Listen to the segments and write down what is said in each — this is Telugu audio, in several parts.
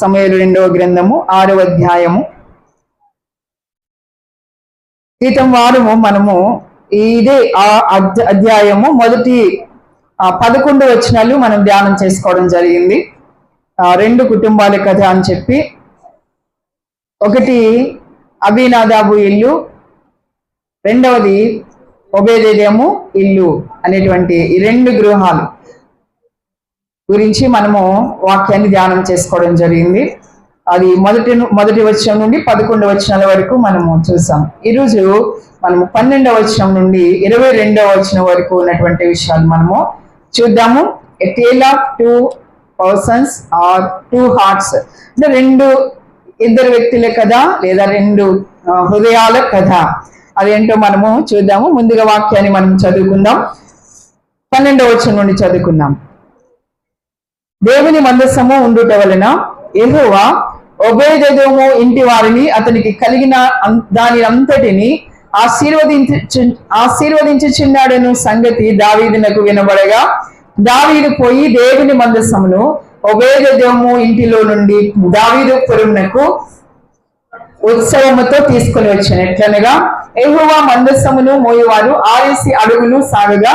సమూయేలు 2వ గ్రంథము 6వ అధ్యాయము. క్రితం వారము మనము ఇదే అధ్యాయము మొదటి 11 వచనాలు మనం ధ్యానం చేసుకోవడం జరిగింది. 2 కుటుంబాల కథ అని చెప్పి, ఒకటి అబీనాదాబు ఇల్లు, రెండవది ఒబేదెదోము ఇల్లు అనేటువంటి ఈ 2 గృహాలు గురించి మనము వాక్యాన్ని ధ్యానం చేసుకోవడం జరిగింది. అది మొదటి వచనం నుండి 11 వచనాల వరకు మనము చూసాం. ఈరోజు మనము 12వ వచనం నుండి 22వ వచనం వరకు ఉన్నటువంటి విషయాలు మనము చూద్దాము. ఎ tale of 2 persons are 2 hearts, అంటే ఇద్దరు వ్యక్తుల కథ లేదా 2 హృదయాల కథ. అదేంటో మనము చూద్దాము. ముందుగా వాక్యాన్ని మనం చదువుకుందాం. 12వ వచనం నుండి చదువుకుందాం. దేవుని మందసము ఉండుట వలన యెహోవా ఒబేదెదోము ఇంటి వారిని అతనికి కలిగిన దాని అంతటిని ఆశీర్వదించుచున్నాడను సంగతి దావీదునకు వినబడగా, దావీదు పోయి దేవుని మందసమును ఒబేదెదోము ఇంటిలో నుండి దావీదు పురమునకు ఉత్సవముతో తీసుకుని వచ్చాను. ఎట్లనగా యెహోవా మందసమును మోయువారు 6 అడుగులు సాగగా,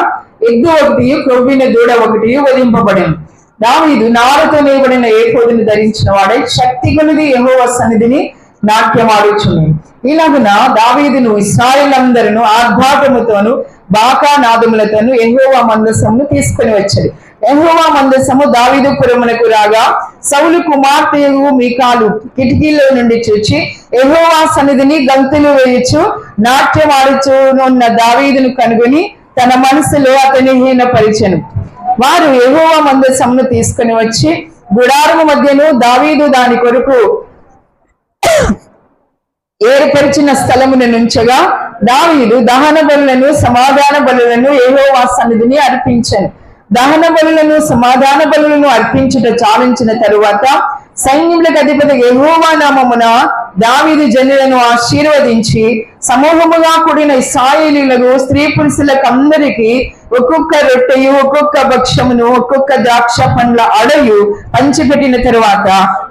ఎద్దు 1, క్రొవ్విన దూడ 1 వధింపబడింది. దావీదు నారతో నేయబడిన ఏఫోదును ధరించిన వాడై శక్తి కొలది యెహోవా సన్నిధిని నాట్యమాడుచున్నాడు. ఇలాగున దావీదును ఇశ్రాయేలందరూ ఆర్భాటముతోను బాకా నాదములతోను యెహోవా మందసమును తీసుకుని వచ్చాడు. యెహోవా మందసము దావీదు పురమునకు రాగా, సౌలు కుమార్తెయు మీకాలు కిటికీలో నుండి చూచి యెహోవా సన్నిధిని గంతులు వేయుచు నాట్యమాడుచున్న దావీదును కనుగొని తన మనసులో అతని హీనపరిచెను. వారు యెహోవా మందసమును తీసుకుని వచ్చి గుడారము మధ్యను దావీదు దాని కొరకు ఏర్పరిచిన స్థలమును నుంచగా, దావీదు దహన బలులను సమాధాన బలులను యెహోవా సన్నిధిని అర్పించాను. దహన బలులను సమాధాన బలులను అర్పించుట చాలించిన తరువాత సైన్యములకు అధిపతి యెహోవా నామమున దావీదు జనులను ఆశీర్వదించి సమూహముగా కూడిన ఇశ్రాయేలీయులకు స్త్రీ పురుషులకు అందరికీ ఒక్కొక్క రొట్టెయు ఒక్కొక్క భక్ష్యమును ఒక్కొక్క ద్రాక్ష పండ్ల అడయు పంచిపెట్టిన తరువాత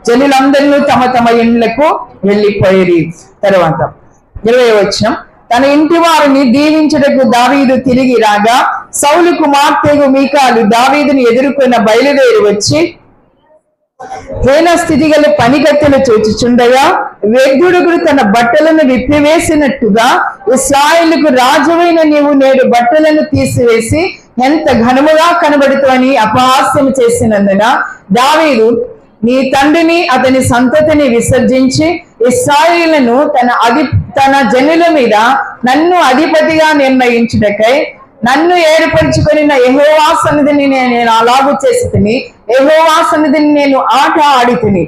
జనులందరూ తమ తమ ఇండ్లకు వెళ్ళిపోయేది. తర్వాత 20వ వచనం. తన ఇంటి వారిని దీవించుటకు దావీదు తిరిగి రాగా, సౌలు కుమార్తెగు మీకాలు దావీదుని ఎదుర్కొన్న బయలుదేరి వచ్చి హీన స్థితి గల పనికత్తెలు చూచుచుండగా, వ్యగ్రుడు తన బట్టలను విప్పివేసినట్టుగా ఇశ్రాయేలుకు రాజువైన నీవు నేడు బట్టలను తీసివేసి ఎంత ఘనముగా కనబడుతావని అపహాస్యం చేసినందున దావీదు నీ తండ్రిని అతని సంతతిని విసర్జించి ఇశ్రాయేలును తన జనుల మీద నన్ను అధిపతిగా నిర్ణయించుటకై నన్ను ఏర్పరచుకొని యెహోవా సన్నిధిని నేను అలాగు చేసి తిని యెహోవా సన్నిధిని నేను ఆట ఆడి తిని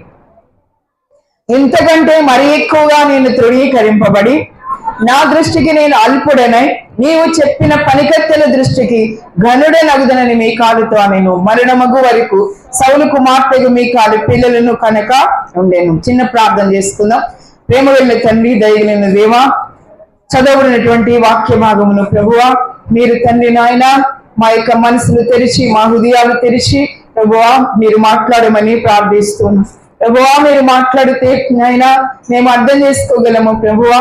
ఇంతకంటే మరి ఎక్కువగా నేను తృణీకరింపబడి నా దృష్టికి నేను అల్పుడనై నీవు చెప్పిన పనికత్తెల దృష్టికి ఘనుడనగుదనని మీకాలుతో నేను మరణమగు వరకు సౌలు కుమార్తెకు మీకాలు పిల్లలను కనుక ఉండేను. చిన్న ప్రార్థన చేసుకుందాం. ప్రేమ వెళ్ళిన తండ్రి, దయగలిగిన దేవా, చదవబడినటువంటి వాక్య భాగమును ప్రభువా మీరు తండ్రి నాయన మా యొక్క మనసులు తెరిచి మా హృదయాలు తెరిచి ప్రభువా మీరు మాట్లాడమని ప్రార్థిస్తున్నాం. ప్రభువా మీరు మాట్లాడితే నాయన మేము అర్థం చేసుకోగలము. ప్రభువా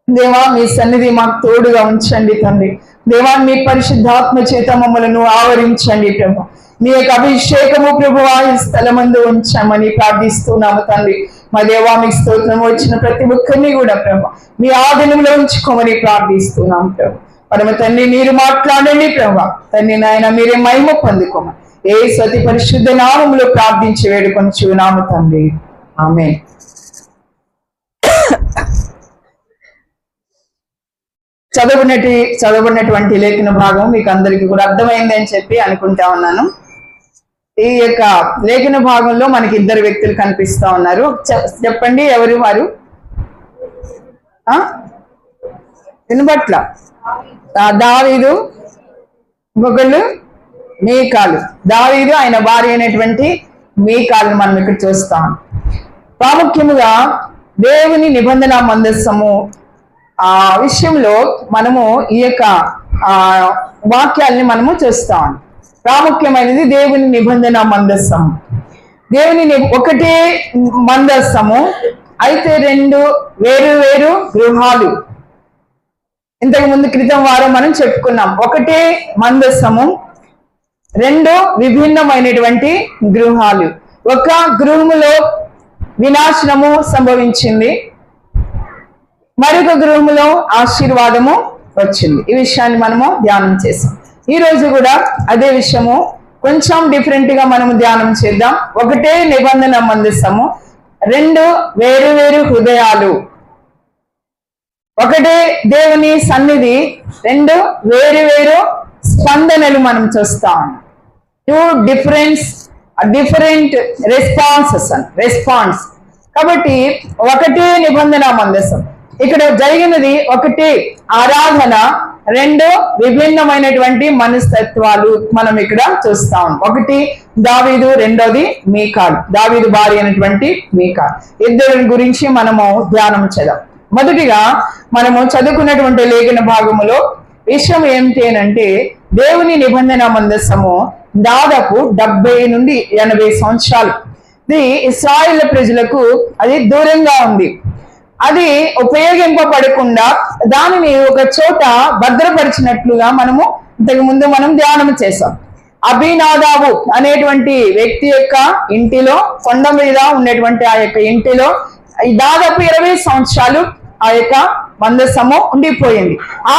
దేవా మీ సన్నిధి మాకు తోడుగా ఉంచండి తండ్రి. దేవా మీ పరిశుద్ధాత్మ చేత మమ్మలను ఆవరించండి ప్రభు. మీ యొక్క అభిషేకము ప్రభువా ఈ స్థలమందు ఉంచామని ప్రార్థిస్తున్నాము తండ్రి. మా దేవా మీ స్తోత్రం వచ్చిన ప్రతి ఒక్కరిని కూడా ప్రభు మీ ఆధీనంలో ఉంచుకోమని ప్రార్థిస్తున్నాం ప్రభు. పరమ తండ్రి మీరు మాట్లాడండి ప్రభు. తండ్రి నాయన మీరే మహిమ పొందుకోమని యేసు అతి పరిశుద్ధ నామములో ప్రార్థించి వేడుకొంచున్నాము తండ్రి. ఆమేన్. చదవబడినటువంటి లేఖన భాగం మీకు అందరికీ కూడా అర్థమైంది అని చెప్పి అనుకుంటా ఉన్నాను. ఈ యొక్క లేఖన భాగంలో మనకి 2 వ్యక్తులు కనిపిస్తా ఉన్నారు. చెప్పండి ఎవరు వారు? వినబట్ల దావీదు, ఇంకొకళ్ళు మీకాలు. దావీదు ఆయన భార్య అయినటువంటి మీకాలును మనం ఇక్కడ చూస్తాం. ప్రాముఖ్యముగా దేవుని నిబంధన మందసము ఆ విషయంలో మనము ఈ యొక్క వాక్యాల్ని మనము చూస్తాం. ప్రాముఖ్యమైనది దేవుని నిబంధన మందసం. దేవుని ఒకటే మందస్సము, అయితే రెండు వేరు వేరు గృహాలు. ఇంతకు ముందు క్రితం వారం మనం చెప్పుకున్నాం, ఒకటే మందస్సము, రెండు విభిన్నమైనటువంటి గృహాలు. ఒక గృహములో వినాశనము సంభవించింది, మరొక గృహములో ఆశీర్వాదము వచ్చింది. ఈ విషయాన్ని మనము ధ్యానం చేసాం. ఈ రోజు కూడా అదే విషయము కొంచెం డిఫరెంట్ గా మనము ధ్యానం చేద్దాం. ఒకటే నిబంధన మందస్సము, రెండు వేరు వేరు హృదయాలు. ఒకటే దేవుని సన్నిధి, రెండు వేరు వేరు స్పందనలు మనం చూస్తాం. Two different response. కాబట్టి ఒకటే నిబంధన మందస్సం. ఇక్కడ జరిగినది ఒకటి ఆరాధన, రెండు విభిన్నమైనటువంటి మనస్తత్వాలు మనం ఇక్కడ చూస్తాం. ఒకటి దావీదు, రెండోది మీకాలు, దావీదు భార్య అయినటువంటి మీకాలు. ఇద్దరి గురించి మనము ధ్యానం చేద్దాం. మొదటిగా మనము చదువుకున్నటువంటి లేఖన భాగములో విషయం ఏమిటి అంటే, దేవుని నిబంధన మందస్సము దాదాపు 70 నుండి 80 సంవత్సరాలు ఇది ఇశ్రాయేలు ప్రజలకు అది దూరంగా ఉంది. అది ఉపయోగింపబడకుండా దానిని ఒక చోట భద్రపరిచినట్లుగా మనము ఇంతకు ముందు మనం ధ్యానం చేసాం. అభినాదాబు అనేటువంటి వ్యక్తి యొక్క ఇంటిలో, కొండ మీద ఉన్నటువంటి ఆ యొక్క ఇంటిలో దాదాపు 20 సంవత్సరాలు ఆ యొక్క మందస్సము ఉండిపోయింది. ఆ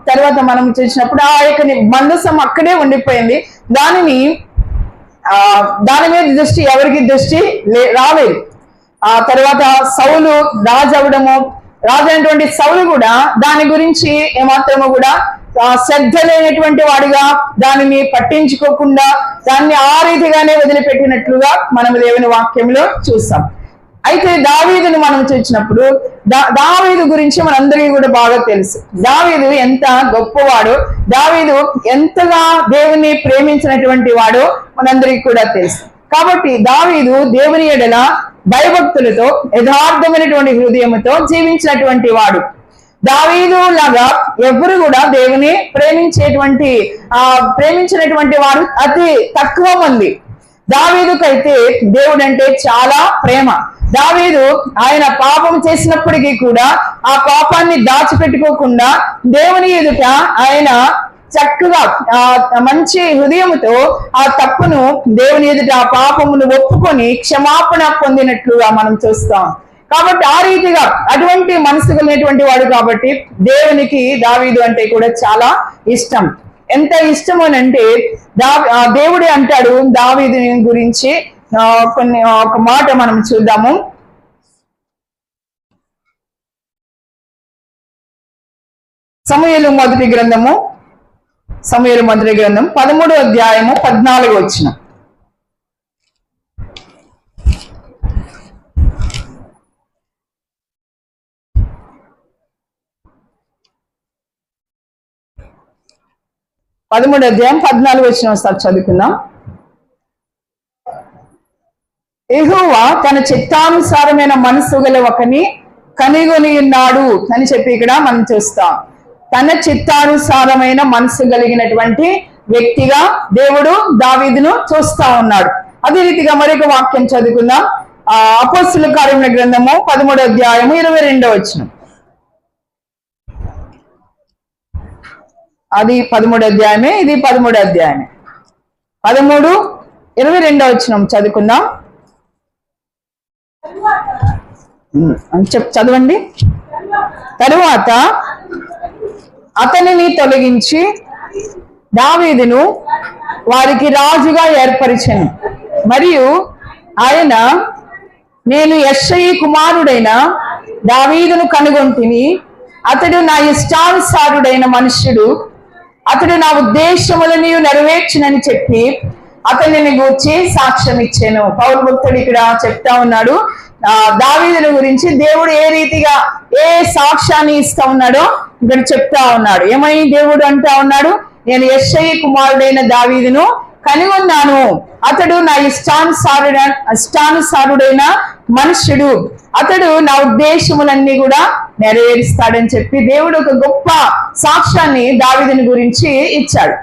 తర్వాత మనం చూసినప్పుడు ఆ యొక్క మందస్సం అక్కడే ఉండిపోయింది. దాని మీద దృష్టి ఎవరికి దృష్టి రాలేదు. ఆ తర్వాత సౌలు రాజు అయినటువంటి సౌలు కూడా దాని గురించి ఏమాత్రము కూడా శ్రద్ధ లేనటువంటి వాడిగా దానిని పట్టించుకోకుండా దాన్ని ఆ రీతిగానే వదిలిపెట్టినట్లుగా మనం దేవుని వాక్యంలో చూస్తాం. అయితే దావీదును మనం చూసినప్పుడు దావీదు గురించి మనందరికీ కూడా బాగా తెలుసు. దావీదు ఎంత గొప్పవాడో, దావీదు ఎంతగా దేవుని ప్రేమించినటువంటి వాడో మనందరికీ కూడా తెలుసు. కాబట్టి దావీదు దేవుని ఎడల భయభక్తులతో యథార్థమైనటువంటి హృదయంతో జీవించినటువంటి వాడు. దావీదు లాగా ఎవరు కూడా దేవుని ప్రేమించినటువంటి వారు అతి తక్కువ మంది. దావీదుకైతే దేవుడు అంటే చాలా ప్రేమ. దావీదు ఆయన పాపం చేసినప్పటికీ కూడా ఆ పాపాన్ని దాచిపెట్టుకోకుండా దేవుని ఎదుట ఆయన చక్కగా మంచి హృదయముతో ఆ తప్పును దేవుని ఎదుట ఆ పాపమును ఒప్పుకొని క్షమాపణ పొందినట్లుగా మనం చూస్తాం. కాబట్టి ఆ రీతిగా అటువంటి మనసు కలిగినటువంటి వాడు కాబట్టి దేవునికి దావీదు అంటే కూడా చాలా ఇష్టం. ఎంత ఇష్టం అని అంటే దేవుడే అంటాడు దావీదు గురించి ఒక మాట మనం చూద్దాము. సమూయేలు మొదటి గ్రంథం 13వ అధ్యాయము 14వ వచనం. అధ్యాయం 14వ వచనం ఒకసారి చదువుకుందాం. యెహోవా తన చిత్తానుసారమైన మనసు గల ఒకని కనిగొని ఉన్నాడు అని చెప్పి ఇక్కడ మనం చూస్తాం. తన చిత్తానుసారమైన మనసు కలిగినటువంటి వ్యక్తిగా దేవుడు దావీదును చూస్తా ఉన్నాడు. అదే రీతిగా మరొక వాక్యం చదువుకుందాం. అపోస్తలుల కార్యముల గ్రంథము 13వ అధ్యాయము 22వ వచనం. అది 13వ అధ్యాయమే, ఇది 13వ అధ్యాయమే. 13:22 వచనం చదువుకుందాం. చదవండి. తరువాత అతనిని తొలగించి దావీదును వారికి రాజుగా ఏర్పరిచెను. మరియు ఆయన, నేను యెష్షయి కుమారుడైన దావీదును కనుగొంటిని, అతడు నా ఇష్టానుసారుడైన మనుష్యుడు, అతడు నా ఉద్దేశములను నెరవేర్చునని చెప్పి అతనిని గూర్చి సాక్ష్యం ఇచ్చాను. పౌలు భక్తుడు ఇక్కడ చెప్తా ఉన్నాడు దావీదుని గురించి దేవుడు ఏ రీతిగా ఏ సాక్ష్యాన్ని ఇస్తా ఉన్నాడో ఇక్కడ చెప్తా ఉన్నాడు. ఏమని దేవుడు అంటా ఉన్నాడు, నేను యెష్షయి కుమారుడైన దావీదును కనుగొన్నాను, అతడు నా ఇష్టానుసారుడైన మనుష్యుడు, అతడు నా ఉద్దేశములన్నీ కూడా నెరవేరుస్తాడని చెప్పి దేవుడు ఒక గొప్ప సాక్ష్యాన్ని దావీదుని గురించి ఇచ్చాడు.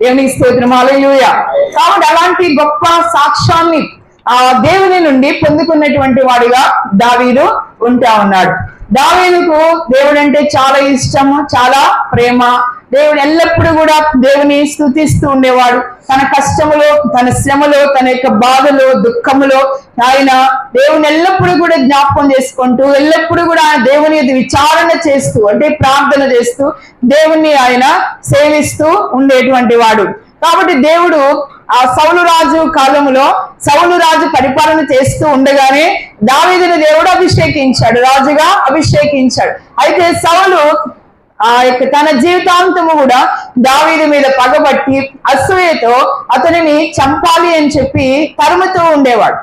దేవునికి స్తోత్రం, హల్లెలూయా. కాబట్టి అలాంటి గొప్ప సాక్ష్యాన్ని దేవుని నుండి పొందుకున్నటువంటి వాడిగా దావీదు ఉంటా ఉన్నాడు. దావీదుకు దేవుడు అంటే చాలా ఇష్టము, చాలా ప్రేమ. దేవుడు ఎల్లప్పుడూ కూడా దేవుని స్తుతిస్తూ ఉండేవాడు. తన కష్టములో, తన శ్రమలో, తన యొక్క బాధలో, దుఃఖములో ఆయన దేవుని ఎల్లప్పుడూ కూడా జ్ఞాపకం చేసుకుంటూ, ఎల్లప్పుడూ కూడా ఆయన దేవుని విచారణ చేస్తూ, అంటే ప్రార్థన చేస్తూ దేవుణ్ణి ఆయన సేవిస్తూ ఉండేటువంటి వాడు. కాబట్టి దేవుడు ఆ సౌలు రాజు కాలంలో సౌలు రాజు పరిపాలన చేస్తూ ఉండగానే దావీదుని దేవుడు అభిషేకించాడు, రాజుగా అభిషేకించాడు. అయితే సౌలు తన జీవితాంతము కూడా దావీదు మీద పగబట్టి అసూయతో అతనిని చంపాలి అని చెప్పి తరుముతూ ఉండేవాడు.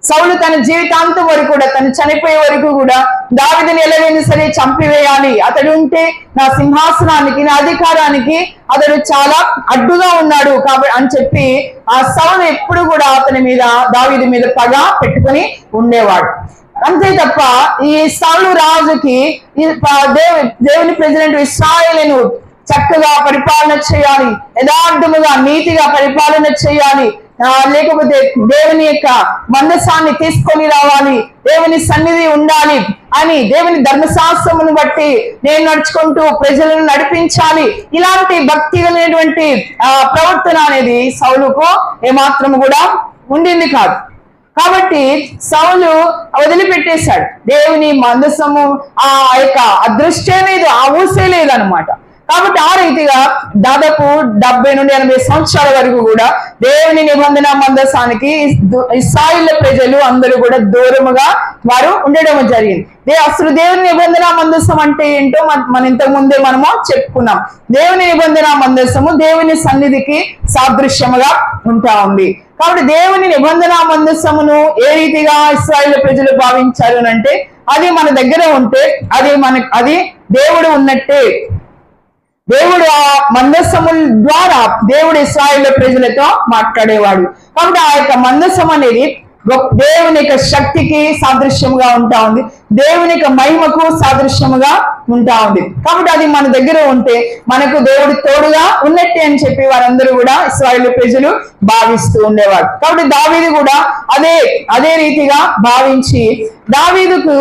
సౌలు తన జీవితాంతం వరకు కూడా, తను చనిపోయే వరకు కూడా దావీదుని ఎలాగైనా సరే చంపివేయాలి, అతడు ఉంటే నా సింహాసనానికి, నా అధికారానికి అతడు చాలా అడ్డుగా ఉన్నాడు కాబట్టి అని చెప్పి ఆ సౌలు ఎప్పుడు కూడా అతని మీద, దావీదు మీద పగ పెట్టుకుని ఉండేవాడు. అంతే తప్ప ఈ సౌలు రాజుకి దేవుని ప్రజలైన ఇశ్రాయేలును చక్కగా పరిపాలన చేయాలి, యథార్థముగా నీతిగా పరిపాలన చేయాలి, లేకపోతే దేవుని యొక్క మందసాన్ని తీసుకొని రావాలి, దేవుని సన్నిధి ఉండాలి అని దేవుని ధర్మశాస్త్రమును బట్టి నేను నడుచుకుంటూ ప్రజలను నడిపించాలి, ఇలాంటి భక్తి కలిగినటువంటి ప్రవర్తన అనేది సౌలుకు ఏమాత్రం కూడా ఉండింది కాదు. కాబట్టి సౌలు వదిలిపెట్టేశాడు. దేవుని మందసము ఆ యొక్క అదృష్టే లేదు, ఆ ఊసే లేదనమాట. కాబట్టి ఆ రీతిగా దాదాపు 70 నుండి 80 సంవత్సరాల వరకు కూడా దేవుని నిబంధన మందసానికి ఇశ్రాయేలు ప్రజలు అందరూ కూడా దూరముగా వారు ఉండడం జరిగింది. అసలు దేవుని నిబంధన మందసం అంటే ఏంటో మన ఇంతకు ముందే మనము చెప్పుకున్నాం. దేవుని నిబంధన మందసము దేవుని సన్నిధికి సాదృశ్యముగా ఉంటా ఉంది. కాబట్టి దేవుని నిబంధన మందసమును ఏ రీతిగా ఇశ్రాయేలు ప్రజలు భావించారు అంటే, అది మన దగ్గర ఉంటే అది దేవుడు ఉన్నట్టే. దేవుడు ఆ మందసముల ద్వారా దేవుడు ఇశ్రాయేలు ప్రజలతో మాట్లాడేవాడు. కాబట్టి ఆ యొక్క మందసం అనేది దేవుని యొక్క శక్తికి సాదృశ్యముగా ఉంటా ఉంది, దేవుని యొక్క మహిమకు సాదృశ్యముగా ఉంటా ఉంది. కాబట్టి అది మన దగ్గర ఉంటే మనకు దేవుడు తోడుగా ఉన్నట్టే అని చెప్పి వారందరూ కూడా ఇశ్రాయేలు ప్రజలు భావిస్తూ ఉండేవాడు. కాబట్టి దావీదు కూడా అదే రీతిగా భావించి దావీదుకు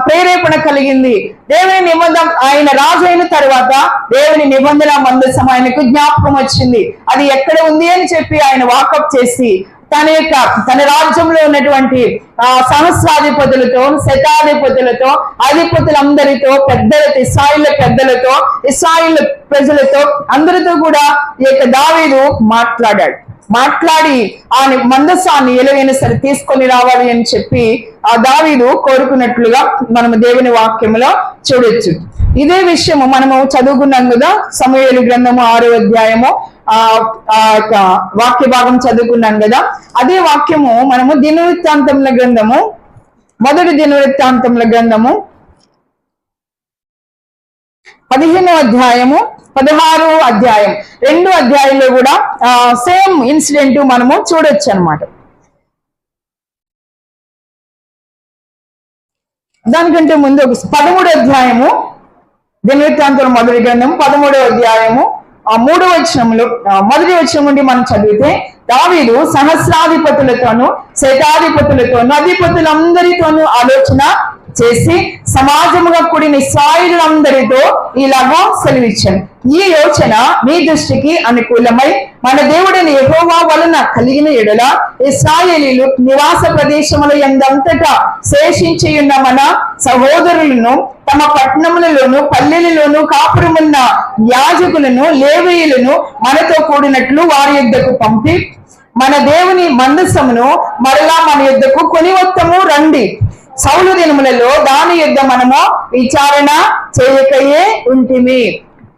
ప్రేరేపణ కలిగింది. దేవుని నిబంధన, ఆయన రాజు అయిన తర్వాత దేవుని నిబంధన మందసం ఆయనకు జ్ఞాపకం వచ్చింది. అది ఎక్కడ ఉంది అని చెప్పి ఆయన వాకప్ చేసి తన రాజ్యంలో ఉన్నటువంటి సహస్రాధిపతులతో, శతాధిపతులతో, అధిపతులందరితో, పెద్దలతో, ఇశ్రాయేలు పెద్దలతో, ఇశ్రాయేలు ప్రజలతో అందరితో కూడా ఈ యొక్క దావీదు మాట్లాడి ఆ మందసాన్ని ఎలాగైనా సరే తీసుకొని రావాలి అని చెప్పి ఆ దావీదు కోరుకున్నట్లుగా మనము దేవుని వాక్యంలో చూడొచ్చు. ఇదే విషయము మనము చదువుకున్నాం కదా, సమూయేలు గ్రంథము 6వ అధ్యాయము వాక్య భాగం చదువుకున్నాం కదా. అదే వాక్యము మనము దినవృత్తాంతముల గ్రంథము, మొదటి దినవృత్తాంతముల గ్రంథము 15వ అధ్యాయము, 16వ అధ్యాయం, 2 అధ్యాయంలో కూడా సేమ్ ఇన్సిడెంట్ మనము చూడొచ్చు అన్నమాట. దానికంటే ముందు 13వ అధ్యాయము, దినవృత్తాంతముల మొదటి గ్రంథం 13వ అధ్యాయము 3వ వచనంలో, మొదటి వచనం నుండి మనం చదివితే, దావీదు సహస్రాధిపతులతోనూ, శతాధిపతులతోనూ, అధిపతులందరితోనూ ఆలోచన చేసి సమాజముగా కూడిన ఇశ్రాయేలులందరితో ఇలాగో సెలవిచ్చాను. ఈ యోచన మీ దృష్టికి అనుకూలమై మన దేవుడైన యెహోవా వలన కలిగిన ఎడల ఇశ్రాయేలీలు నివాస ప్రదేశముల యందంతటా శేషించి ఉన్న మన సహోదరులను తమ పట్టణములలోను పల్లెలలోను కాపురమున్న యాజకులను, లేవీయులను మనతో కూడినట్లు వారి యొద్దకు పంపి మన దేవుని మందసమును మరలా మన యొద్దకు కొనివత్తము రండి. సౌలు దినములలో దాని యుద్ధ మనము విచారణ చేయకయే ఉంటిమి.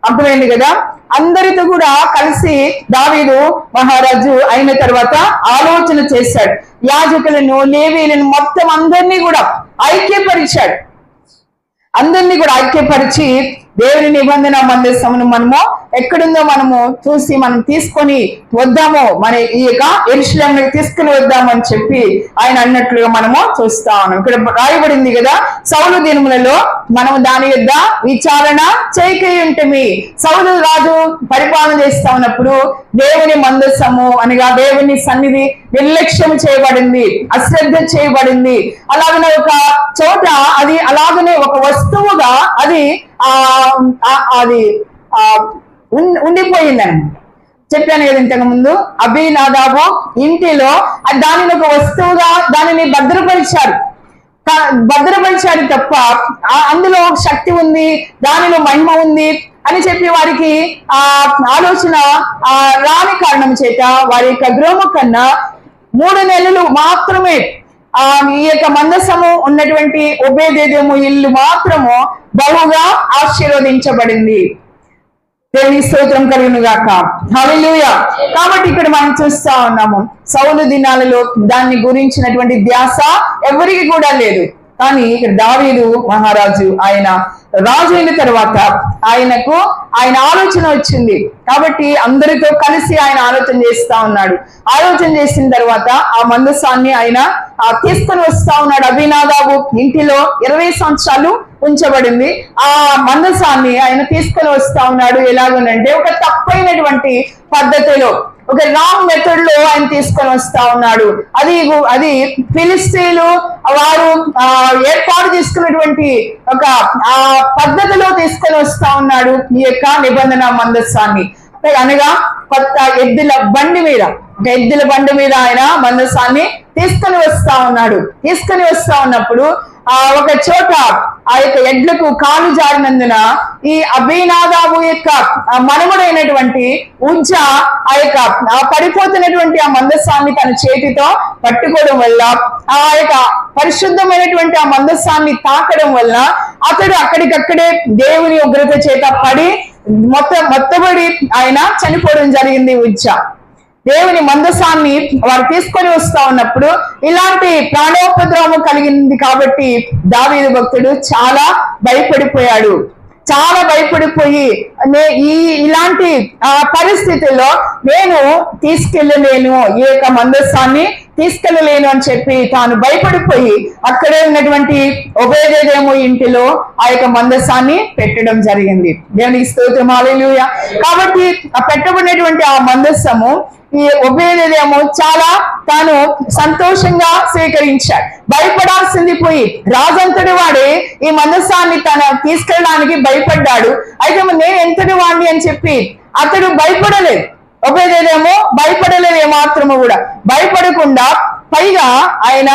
అర్థమైంది కదా. అందరితో కూడా కలిసి దావీదు మహారాజు అయిన తర్వాత ఆలోచన చేశాడు. యాజకులను, లేవీయులను మొత్తం అందరినీ కూడా ఐక్యపరిచాడు. అందరినీ కూడా ఐక్యపరిచి దేవుని నిబంధన మందసమును మనము ఎక్కడుందో మనము చూసి మనం తీసుకొని వద్దాము, మన ఈ యొక్క యెరూషలేముకి తీసుకుని వద్దామని చెప్పి ఆయన అన్నట్లుగా మనము చూస్తా ఉన్నాం. ఇక్కడ రాయబడింది కదా, సౌలు దినములలో మనము దాని యొద్ద విచారణ చేయకయుంటిమి. సౌలు రాజు పరిపాలన చేస్తా ఉన్నప్పుడు దేవుని మందసము అనగా దేవుని సన్నిధి నిర్లక్ష్యం చేయబడింది, అశ్రద్ధ చేయబడింది. అలాగనే ఒక చోట అది అలాగనే ఒక వస్తువుగా అది ఉండిపోయిందన్నమాట. చెప్పాను కదా ఇంతకు ముందు, అబీనాదాబు ఇంటిలో దానిని ఒక వస్తువుగా దానిని భద్రపరిచారు తప్ప అందులో శక్తి ఉంది, దానిలో మహిమ ఉంది అని చెప్పి వారికి ఆలోచన రాని కారణం చేత వారి యొక్క గృహము కన్నా 3 నెలలు మాత్రమే ఈ యొక్క మందసము ఉన్నటువంటి ఓబేదెదోము ఇల్లు మాత్రము బహుగా ఆశీర్వదించబడింది. దేవుని స్తోత్రం కలుగును గాక. హల్లెలూయా. కాబట్టి ఇక్కడ మనం చూస్తా ఉన్నాము, సౌలు దినాలలో దాన్ని గురించినటువంటి ధ్యాస ఎవరికి కూడా లేదు. కానీ ఇక్కడ దావీదు మహారాజు ఆయన రాజు అయిన తర్వాత ఆయన ఆలోచన వచ్చింది కాబట్టి అందరితో కలిసి ఆయన ఆలోచన చేస్తా ఉన్నాడు. ఆలోచన చేసిన తర్వాత ఆ మందసాన్ని ఆయన తీసుకొని వస్తా ఉన్నాడు. అబీనాదాబు ఇంటిలో 20 సంవత్సరాలు ఉంచబడింది. ఆ మందసాన్ని ఆయన తీసుకొని వస్తా ఉన్నాడు. ఎలాగనంటే ఒక తప్పైనటువంటి పద్ధతిలో, ఒక రాంగ్ మెథడ్ లో ఆయన తీసుకొని వస్తా ఉన్నాడు. అది ఫిలిస్తీన్లు వారు ఏర్పాటు చేసుకున్నటువంటి ఒక పద్ధతిలో తీసుకొని వస్తా ఉన్నాడు ఈ యొక్క నిబంధన మందసాన్ని. అనగా కొత్త ఎద్దుల బండి మీద ఆయన మందసాన్ని తీసుకొని వస్తా ఉన్నాడు. తీసుకొని వస్తా ఉన్నప్పుడు ఒక చోట ఆ యొక్క ఎడ్లకు కాలు జారినందున ఈ అబీనాదాబు యొక్క మనముడైనటువంటి ఉజ్జా ఆ యొక్క పడిపోతున్నటువంటి ఆ మందసాన్ని తన చేతితో పట్టుకోవడం వల్ల, ఆ యొక్క పరిశుద్ధమైనటువంటి ఆ మందసాన్ని తాకడం వల్ల అతడు అక్కడికక్కడే దేవుని ఉగ్రత చేత పడి మొత్తబడి ఆయన చనిపోవడం జరిగింది. ఉజ్జా దేవుని మందసాన్ని వారు తీసుకొని వస్తా ఉన్నప్పుడు ఇలాంటి ప్రాణోపద్రవం కలిగింది కాబట్టి దావీదు భక్తుడు చాలా భయపడిపోయాడు. ఇలాంటి పరిస్థితుల్లో నేను తీసుకెళ్ళలేను, ఈ యొక్క మందసాన్ని తీసుకెళ్ళలేను అని చెప్పి తాను భయపడిపోయి అక్కడే ఉన్నటువంటి ఓబేదెదోము ఇంటిలో ఆ యొక్క మందసాన్ని పెట్టడం జరిగింది. దేవునికి స్తోత్రం, హల్లెలూయా. కాబట్టి పెట్టబడినటువంటి ఆ మందసము ఈ ఓబేదెదోము చాలా తాను సంతోషంగా స్వీకరించాడు. భయపడాల్సింది పోయి రాజంతటి వాడే ఈ మందసాన్ని తీసుకెళ్ళడానికి భయపడ్డాడు. అయితే నేను ఎంతటి వాడిని అని చెప్పి అతడు భయపడలేదు. ఓబేదెదోము భయపడలేదు, ఏమాత్రము కూడా భయపడకుండా పైగా ఆయన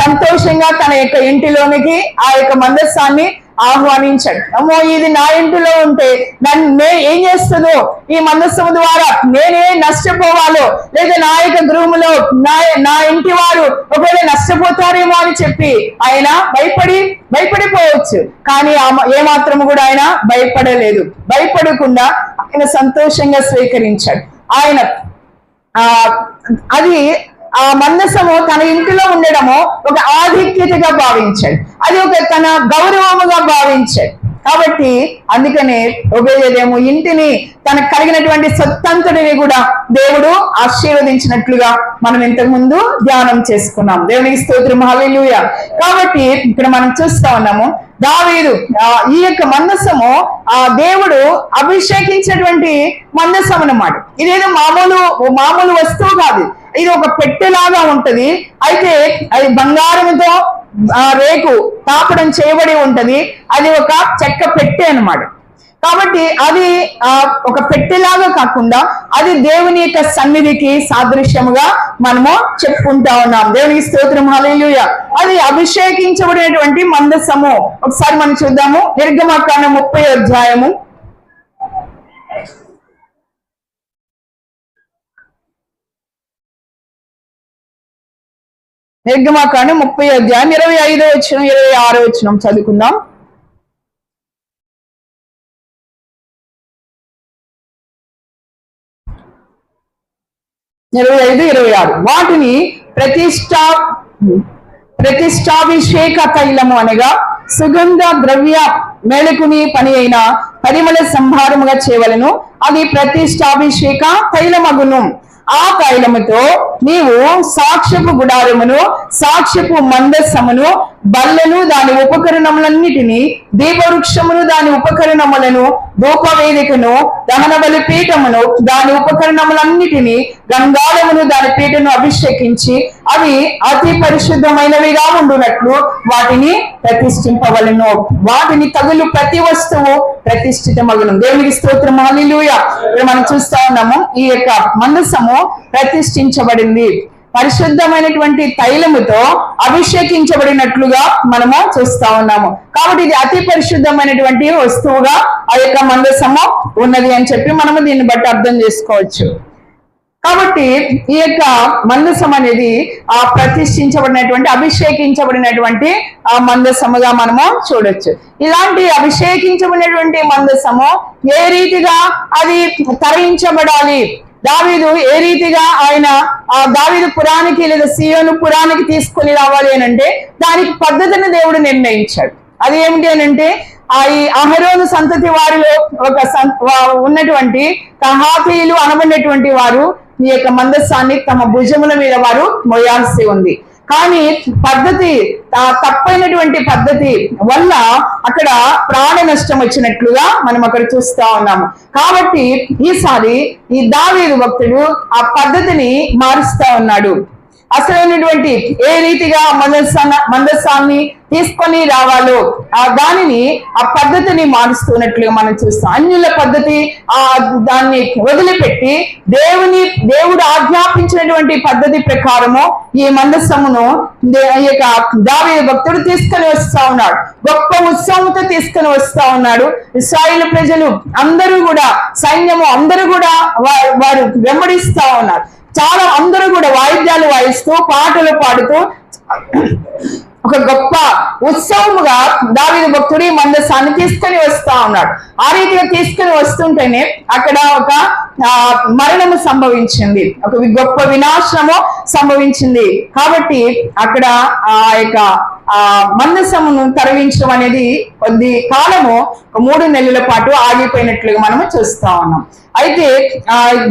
సంతోషంగా తన యొక్క ఇంటిలోనికి ఆ యొక్క మందసాన్ని ఆహ్వానించాడు. అమ్మో, ఇది నా ఇంటిలో ఉంటే నన్ను ఏం చేస్తుందో, ఈ మందస్సము ద్వారా నేనే నష్టపోవాలో, లేదా నా యొక్క గృహములో నా ఇంటి వారు ఒకవేళ నష్టపోతారేమో అని చెప్పి ఆయన భయపడిపోవచ్చు. కానీ ఏమాత్రము కూడా ఆయన భయపడలేదు. భయపడకుండా ఆయన సంతోషంగా స్వీకరించాడు. ఆయన ఆ మందసము తన ఇంటిలో ఉండడము ఒక ఆధిక్యతగా భావించాడు, అది ఒక తన గౌరవముగా భావించాడు. కాబట్టి అందుకనే ఓబేదెదోము ఇంటిని తనకు కలిగినటువంటి సొత్తంతటిని కూడా దేవుడు ఆశీర్వదించినట్లుగా మనం ఇంతకు ముందు ధ్యానం చేసుకున్నాం. దేవునికి స్తోత్రం, హల్లెలూయా. కాబట్టి ఇక్కడ మనం చూస్తా ఉన్నాము, దావీదు ఈ యొక్క మందసము దేవుడు అభిషేకించినటువంటి మందసం అన్నమాట. ఇదేదో మామూలు వస్తువు కాదు, ఇది ఒక పెట్టెలాగా ఉంటది. అయితే అది బంగారంతో రేకు తాపడం చేయబడి ఉంటది. అది ఒక చెక్క పెట్టె అన్నమాట. కాబట్టి అది ఒక పెట్టెలాగా కాకుండా అది దేవుని యొక్క సన్నిధికి సాదృశ్యముగా మనము చెప్పుకుంటా ఉన్నాం. దేవునికి స్తోత్రం, హల్లెలూయా. అది అభిషేకించబడినటువంటి మందసము. ఒకసారి మనం చూద్దాము, నిర్గమకాండం 30వ అధ్యాయము. నిర్గమకాండం 30వ అధ్యాయం 25వ వచనం 26వ వచనం చదువుకుందాం. 25, 26 వాటిని ప్రతిష్టాభిషేక తైలము అనగా సుగంధ ద్రవ్య మేళకుని పని అయిన పరిమళ సంభారముగా చేయవలను. అది ప్రతిష్టాభిషేక తైలమగును. ఆ తైలముతో నీవు సాక్ష్యపు గుడారమును, సాక్ష్యపు మందస్సమును, బల్లెను, దాని ఉపకరణములన్నిటినీ, దీపవృక్షమును, దాని ఉపకరణములను, ధూపవేదికను, దహన బలి పీఠమును, దాని ఉపకరణములన్నిటినీ, గంగాళమును, దాని పీఠను అభిషేకించి అవి అతి పరిశుద్ధమైనవిగా ఉండునట్లు వాటిని ప్రతిష్ఠింపవలను. వాటిని తగులు ప్రతి వస్తువు ప్రతిష్ఠితమగును. దేవునికి స్తోత్రం, హల్లెలూయా. ఇప్పుడు మనం చూస్తా ఉన్నాము, ఈ యొక్క మందసము ప్రతిష్ఠించబడింది, పరిశుద్ధమైనటువంటి తైలముతో అభిషేకించబడినట్లుగా మనము చూస్తా ఉన్నాము. కాబట్టి ఇది అతి పరిశుద్ధమైనటువంటి వస్తువుగా ఆ యొక్క మందసము ఉన్నది అని చెప్పి మనము దీన్ని బట్టి అర్థం చేసుకోవచ్చు. కాబట్టి ఈ యొక్క మందసం అనేది ఆ ప్రతిష్ఠించబడినటువంటి, అభిషేకించబడినటువంటి ఆ మందసముగా మనము చూడొచ్చు. ఇలాంటి అభిషేకించబడినటువంటి మందసము ఏ రీతిగా అది తరలించబడాలి, దావీదు ఏ రీతిగా ఆయన ఆ దావీదు పురానికి లేదా సీయోను పురానికి తీసుకొని రావాలి అని అంటే దానికి పద్ధతిని దేవుడు నిర్ణయించాడు. అది ఏమిటి అని అంటే ఈ అహరోను సంతతి వారిలో ఉన్నటువంటి కహాతీయులు అనబడినటువంటి వారు ఈ యొక్క మందస్సాన్ని తమ భుజముల మీద వారు మోయాల్సి ఉంది. కానీ పద్ధతి తప్పైనటువంటి పద్ధతి వల్ల అక్కడ ప్రాణ నష్టం వచ్చినట్లుగా మనం అక్కడ చూస్తా ఉన్నాము. కాబట్టి ఈసారి ఈ దావీదు భక్తుడు ఆ పద్ధతిని మారుస్తా ఉన్నాడు. అసలైనటువంటి ఏ రీతిగా మందస్సాన్ని తీసుకొని రావాలో దానిని ఆ పద్ధతిని మారుస్తున్నట్లుగా మనం చూస్తాం. అన్యుల పద్ధతి దాన్ని వదిలిపెట్టి దేవుడు ఆజ్ఞాపించినటువంటి పద్ధతి ప్రకారము ఈ మందస్సమును ఈ యొక్క దావీదు భక్తుడు తీసుకొని వస్తా ఉన్నాడు. గొప్ప ఉత్సవంతో తీసుకొని వస్తా ఉన్నాడు. ఇశ్రాయేలు ప్రజలు అందరూ కూడా, సైన్యము అందరూ కూడా వారు వెంబడిస్తా ఉన్నారు. చాలా అందరూ కూడా వాయిద్యాలు వాయిస్తూ, పాటలు పాడుతూ ఒక గొప్ప ఉత్సవముగా దావీదు భక్తుడు ఈ మందస్సాన్ని తీసుకొని వస్తా ఉన్నాడు. ఆ రీతిగా తీసుకొని వస్తుంటేనే అక్కడ ఒక మరణము సంభవించింది, ఒక గొప్ప వినాశనము సంభవించింది. కాబట్టి అక్కడ ఆ యొక్క మందసమును తరలించడం అనేది కొద్ది కాలము 3 నెలల పాటు ఆగిపోయినట్లుగా మనము చూస్తా ఉన్నాం. అయితే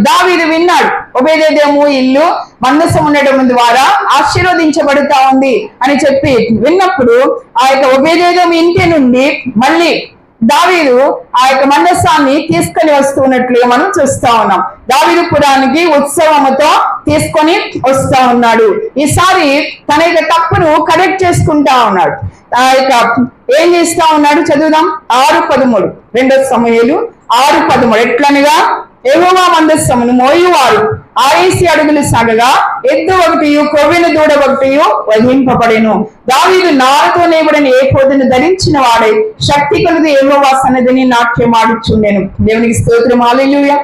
దావీదు విన్నాడు, ఒబేదెదోము ఇల్లు మందసం ఉండడం ద్వారా ఆశీర్వదించబడుతా ఉంది అని చెప్పి విన్నప్పుడు ఆ యొక్క ఒబేదెదోము ఇంటి నుండి మళ్ళీ దావీదు ఆ యొక్క మందస్సాన్ని తీసుకొని వస్తున్నట్లుగా మనం చూస్తా ఉన్నాం. దావీదు పురానికి ఉత్సవముతో తీసుకొని వస్తా ఉన్నాడు. ఈసారి తన యొక్క తప్పును కరెక్ట్ చేసుకుంటా ఉన్నాడు. ఆ యొక్క ఏం చేస్తా ఉన్నాడు చదువుదాం. 6:13 2 సమూయేలు 6:13 ఎట్లనగా యెహోవా మందస్సమును మోయువారు 6 అడుగులు సాగగా ఎద్దు ఒకటియు కొవ్విన దూడ ఒకటియు వధింపబడెను. దావీదు నారతో నేబడిన ఏఫోదును ధరించిన వాడై శక్తి కొలది యెహోవా సన్నిధిని నాట్యమాడుచుండెను. దేవునికి స్తోత్రం, హల్లెలూయా.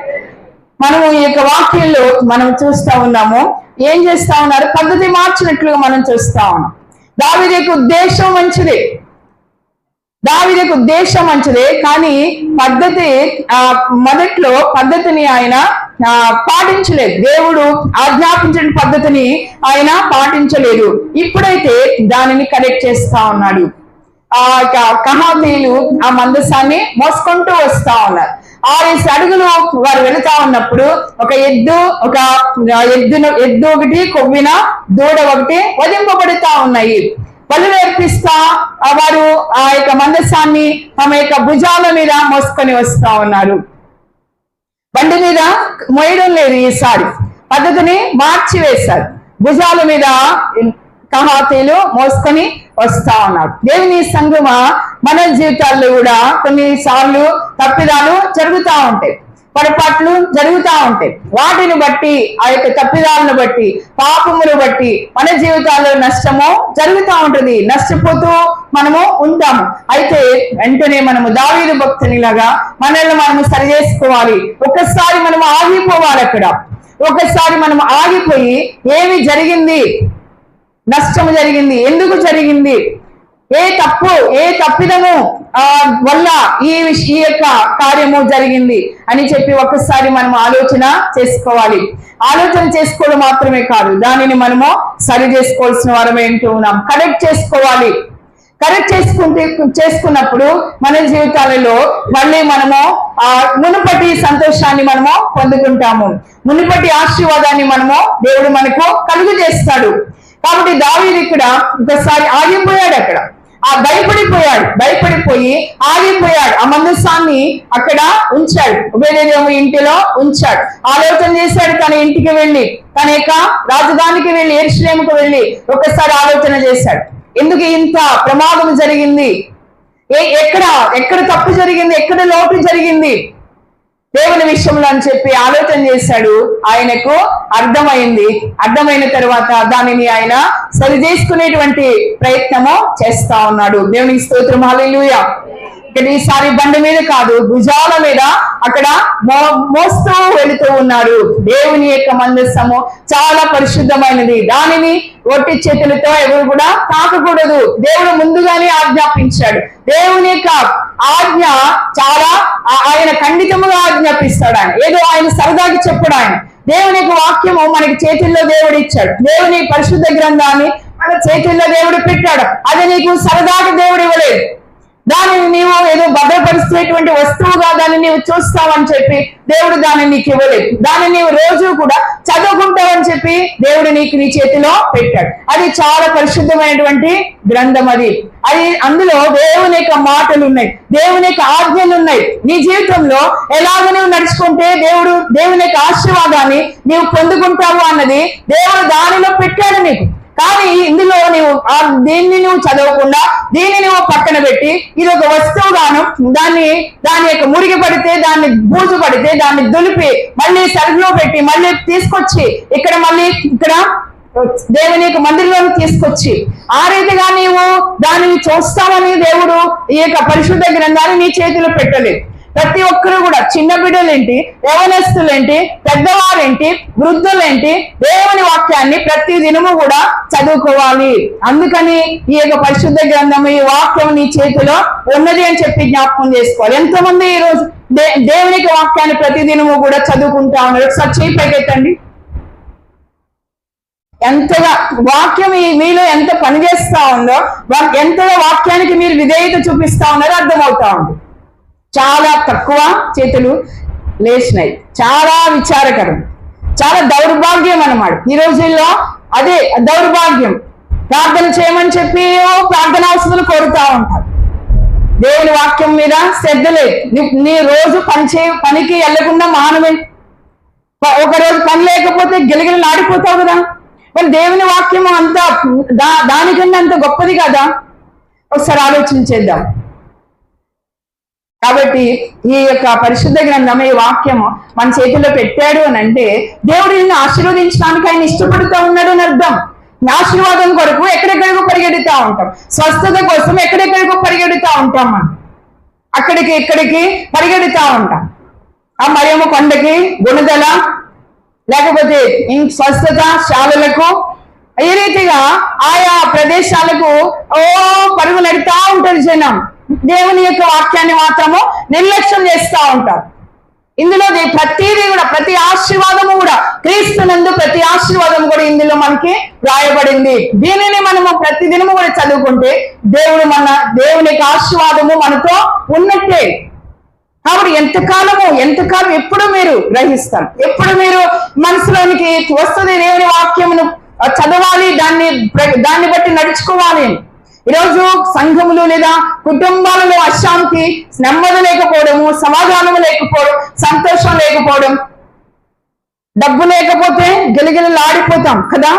మనము ఈ యొక్క వాక్యంలో మనం చూస్తా ఉన్నాము, ఏం చేస్తా ఉన్నారు, పద్ధతి మార్చినట్లుగా మనం చూస్తా ఉన్నాం. దావీదు యొక్క ఉద్దేశం మంచిదే, దావీదుకు ఉద్దేశం మంచిదే, కానీ పద్ధతి మొదట్లో పద్ధతిని ఆయన పాటించలేదు. దేవుడు ఆజ్ఞాపించిన పద్ధతిని ఆయన పాటించలేదు. ఇప్పుడైతే దానిని కరెక్ట్ చేస్తా ఉన్నాడు. కహాతీయులు ఆ మందసాన్ని మోసుకుంటూ వస్తా ఉన్నారు. 6 అడుగులు వారు వెళుతా ఉన్నప్పుడు ఒక ఎద్దు ఒకటి, కొవ్విన దూడ ఒకటి వధింపబడుతా ఉన్నాయి. బలు నేర్పిస్తా వారు ఆ యొక్క మందసాన్ని తమ యొక్క భుజాల మీద మోసుకొని వస్తా ఉన్నారు. బండి మీద మోయడం లేదు, ఈసారి పద్ధతిని మార్చివేశారు. భుజాల మీద కహాతీయులు మోసుకొని వస్తా ఉన్నారు. దేవుని సంగమా, మన జీవితాల్లో కూడా కొన్నిసార్లు తప్పిదాలు జరుగుతూ ఉంటాయి, పొరపాట్లు జరుగుతూ ఉంటాయి. వాటిని బట్టి, ఆ యొక్క తప్పిదాలను బట్టి, పాపములు బట్టి మన జీవితాల్లో నష్టము జరుగుతూ ఉంటుంది, నష్టపోతూ మనము ఉంటాము. అయితే వెంటనే మనము దావీదు భక్తునిలాగా మనల్ని మనము సరి చేసుకోవాలి. ఒకసారి మనము ఆగిపోవాలి. అక్కడ ఒకసారి మనం ఆగిపోయి ఏమి జరిగింది, నష్టము జరిగింది, ఎందుకు జరిగింది, ఏ తప్పిదము వల్ల ఈ యొక్క కార్యము జరిగింది అని చెప్పి ఒకసారి మనం ఆలోచన చేసుకోవాలి. ఆలోచన చేసుకోవడం మాత్రమే కాదు, దానిని మనము సరి చేసుకోవాల్సిన వారమే ఉంటూ ఉన్నాం. కరెక్ట్ చేసుకోవాలి. కరెక్ట్ చేసుకున్నప్పుడు మన జీవితాలలో మళ్ళీ మనము ఆ మునుపటి సంతోషాన్ని మనము పొందుకుంటాము, మునుపటి ఆశీర్వాదాన్ని మనము దేవుడు మనకు కలుగు చేస్తాడు. కాబట్టి దావీదు ఇక్కడ ఒకసారి ఆగిపోయాడు, అక్కడ భయపడిపోయి ఆగిపోయాడు. ఆ మందసాన్ని అక్కడ ఉంచాడు, ఉబేదేము ఇంటిలో ఉంచాడు. ఆలోచన చేశాడు, తన ఇంటికి వెళ్ళి తన యొక్క రాజధానికి వెళ్ళి యెరూషలేముకు వెళ్ళి ఒకసారి ఆలోచన చేశాడు. ఎందుకు ఇంత ప్రమాదం జరిగింది, ఎక్కడ తప్పు జరిగింది, ఎక్కడ లోటు జరిగింది దేవుని విషయంలో అని చెప్పి ఆలోచన చేశాడు. ఆయనకు అర్థమైన తర్వాత దానిని ఆయన సరి చేసుకునేటువంటి ప్రయత్నము చేస్తా ఉన్నాడు. దేవునికి స్తోత్రం, హల్లెలూయా. ఇక్కడ ఈసారి బండి మీద కాదు, భుజాల మీద అక్కడ మోస్తూ వెళుతూ ఉన్నాడు. దేవుని యొక్క మందసము చాలా పరిశుద్ధమైనది, దానిని ఒట్టి చేతులతో ఎవరు కూడా తాకకూడదు. దేవుడు ముందుగానే ఆజ్ఞాపించాడు. దేవుని యొక్క ఆజ్ఞ చాలా ఆయన ఖండితముగా ఆజ్ఞాపిస్తాడు. ఆయన ఏదో ఆయన సరదాకి చెప్పడు. ఆయన దేవుని యొక్క వాక్యము మనకి చేతుల్లో దేవుడు ఇచ్చాడు. దేవుని పరిశుద్ధ గ్రంథాన్ని మన చేతుల్లో దేవుడు పెట్టాడు. అది నీకు సరదాకి దేవుడు ఇవ్వలేదు. దానిని నీవు ఏదో భద్రపరిచేటువంటి వస్తువుగా దాన్ని నీవు చూస్తావని చెప్పి దేవుడు దాన్ని నీకు ఇవ్వలేదు. దాన్ని నీవు రోజు కూడా చదువుకుంటావని చెప్పి దేవుడు నీకు నీ చేతిలో పెట్టాడు. అది చాలా పరిశుద్ధమైనటువంటి గ్రంథం. అది అందులో దేవుని యొక్క మాటలు ఉన్నాయి, దేవుని యొక్క ఆజ్ఞలు ఉన్నాయి. నీ జీవితంలో ఎలాగ నువ్వు నడుచుకుంటే దేవుని యొక్క ఆశీర్వాదాన్ని నీవు పొందుకుంటావు అన్నది దేవుడు దానిలో పెట్టాడు నీకు. కానీ ఇందులో దీన్ని నువ్వు చదవకుండా దీన్ని నువ్వు పక్కన పెట్టి ఇది ఒక వస్తువుగాను దాని యొక్క మురికి పడితే, దాన్ని బూజు పడితే దాన్ని దులిపి మళ్ళీ సరుకులో పెట్టి మళ్ళీ తీసుకొచ్చి ఇక్కడ దేవుని యొక్క మందిరంలో తీసుకొచ్చి ఆ రీతిగా నీవు దానిని చూస్తామని దేవుడు ఈ యొక్క పరిశుద్ధ గ్రంథాన్ని నీ చేతిలో పెట్టలేదు. ప్రతి ఒక్కరు కూడా, చిన్న బిడ్డలేంటి, యవనస్తులేంటి, పెద్దవారేంటి, వృద్ధులేంటి, దేవుని వాక్యాన్ని ప్రతి దినము కూడా చదువుకోవాలి. అందుకని ఈ యొక్క పరిశుద్ధ గ్రంథం, ఈ వాక్యం నీ చేతిలో ఉన్నది అని చెప్పి జ్ఞాపకం చేసుకోవాలి. ఎంతమంది ఈ రోజు దేవుని వాక్యాన్ని ప్రతి దినము కూడా చదువుకుంటా ఉన్నారు? ఒకసారి చేయి పైకెత్తండి. ఎంతగా వాక్యం మీలో ఎంత పనిచేస్తా ఉందో, ఎంతగా వాక్యానికి మీరు విధేయత చూపిస్తా ఉన్నారో అర్థమవుతా ఉంది. చాలా తక్కువ చేతులు లేచినాయి. చాలా విచారకరం, చాలా దౌర్భాగ్యం అన్నమాట. ఈ రోజుల్లో అదే దౌర్భాగ్యం. ప్రార్థన చేయమని చెప్పి ప్రార్థన అవసరాలు కోరుతా ఉంటారు. దేవుని వాక్యం మీద శ్రద్ధ లేదు. నీ రోజు పనికి వెళ్ళకుండా మానవే. ఒకరోజు పని లేకపోతే గిలగిలు ఆడిపోతావు కదా. మరి దేవుని వాక్యం అంతా దానికన్నా అంత గొప్పది కదా. ఒకసారి ఆలోచించేద్దాం. కాబట్టి ఈ యొక్క పరిశుద్ధ గ్రంథం, ఈ వాక్యము మన చేతిలో పెట్టాడు అని అంటే దేవుడు నిన్ను ఆశీర్వదించడానికి ఆయన ఇష్టపడుతూ ఉన్నాడు అని అర్థం. ఆశీర్వాదం కొరకు ఎక్కడెక్కడికో పరిగెడుతూ ఉంటాం, స్వస్థత కోసం ఎక్కడెక్కడికో పరిగెడుతూ ఉంటాం. మనం ఇక్కడికి పరిగెడుతూ ఉంటాం. ఆ మరియమ్మ కొండకి, గుణదల, లేకపోతే స్వస్థత శాలలకు, ఈ రీతిగా ఆయా ప్రదేశాలకు పరుగు నడుతూ ఉంటారు జనం. దేవుని యొక్క వాక్యాన్ని మాత్రము నిర్లక్ష్యం చేస్తూ ఉంటారు. ఇందులో ప్రతిదీ కూడా, ప్రతి ఆశీర్వాదము కూడా, క్రీస్తునందు ప్రతి ఆశీర్వాదం కూడా ఇందులో మనకి రాయబడింది. దీనిని మనము ప్రతిదినము కూడా చదువుకుంటే దేవుని యొక్క ఆశీర్వాదము మనతో ఉన్నట్టే. కాబట్టి ఎంతకాలం ఎప్పుడు మీరు గ్రహిస్తారు, ఎప్పుడు మీరు మనసులోనికి వస్తుంది దేవుని వాక్యమును చదవాలి, దాన్ని బట్టి నడుచుకోవాలి. ఈరోజు సంఘములు లేదా కుటుంబాలలో అశాంతి, నెమ్మది లేకపోవడము, సమాధానము లేకపోవడం, సంతోషం లేకపోవడం, డబ్బు లేకపోతే గిలగిలలాడిపోతాం కదా.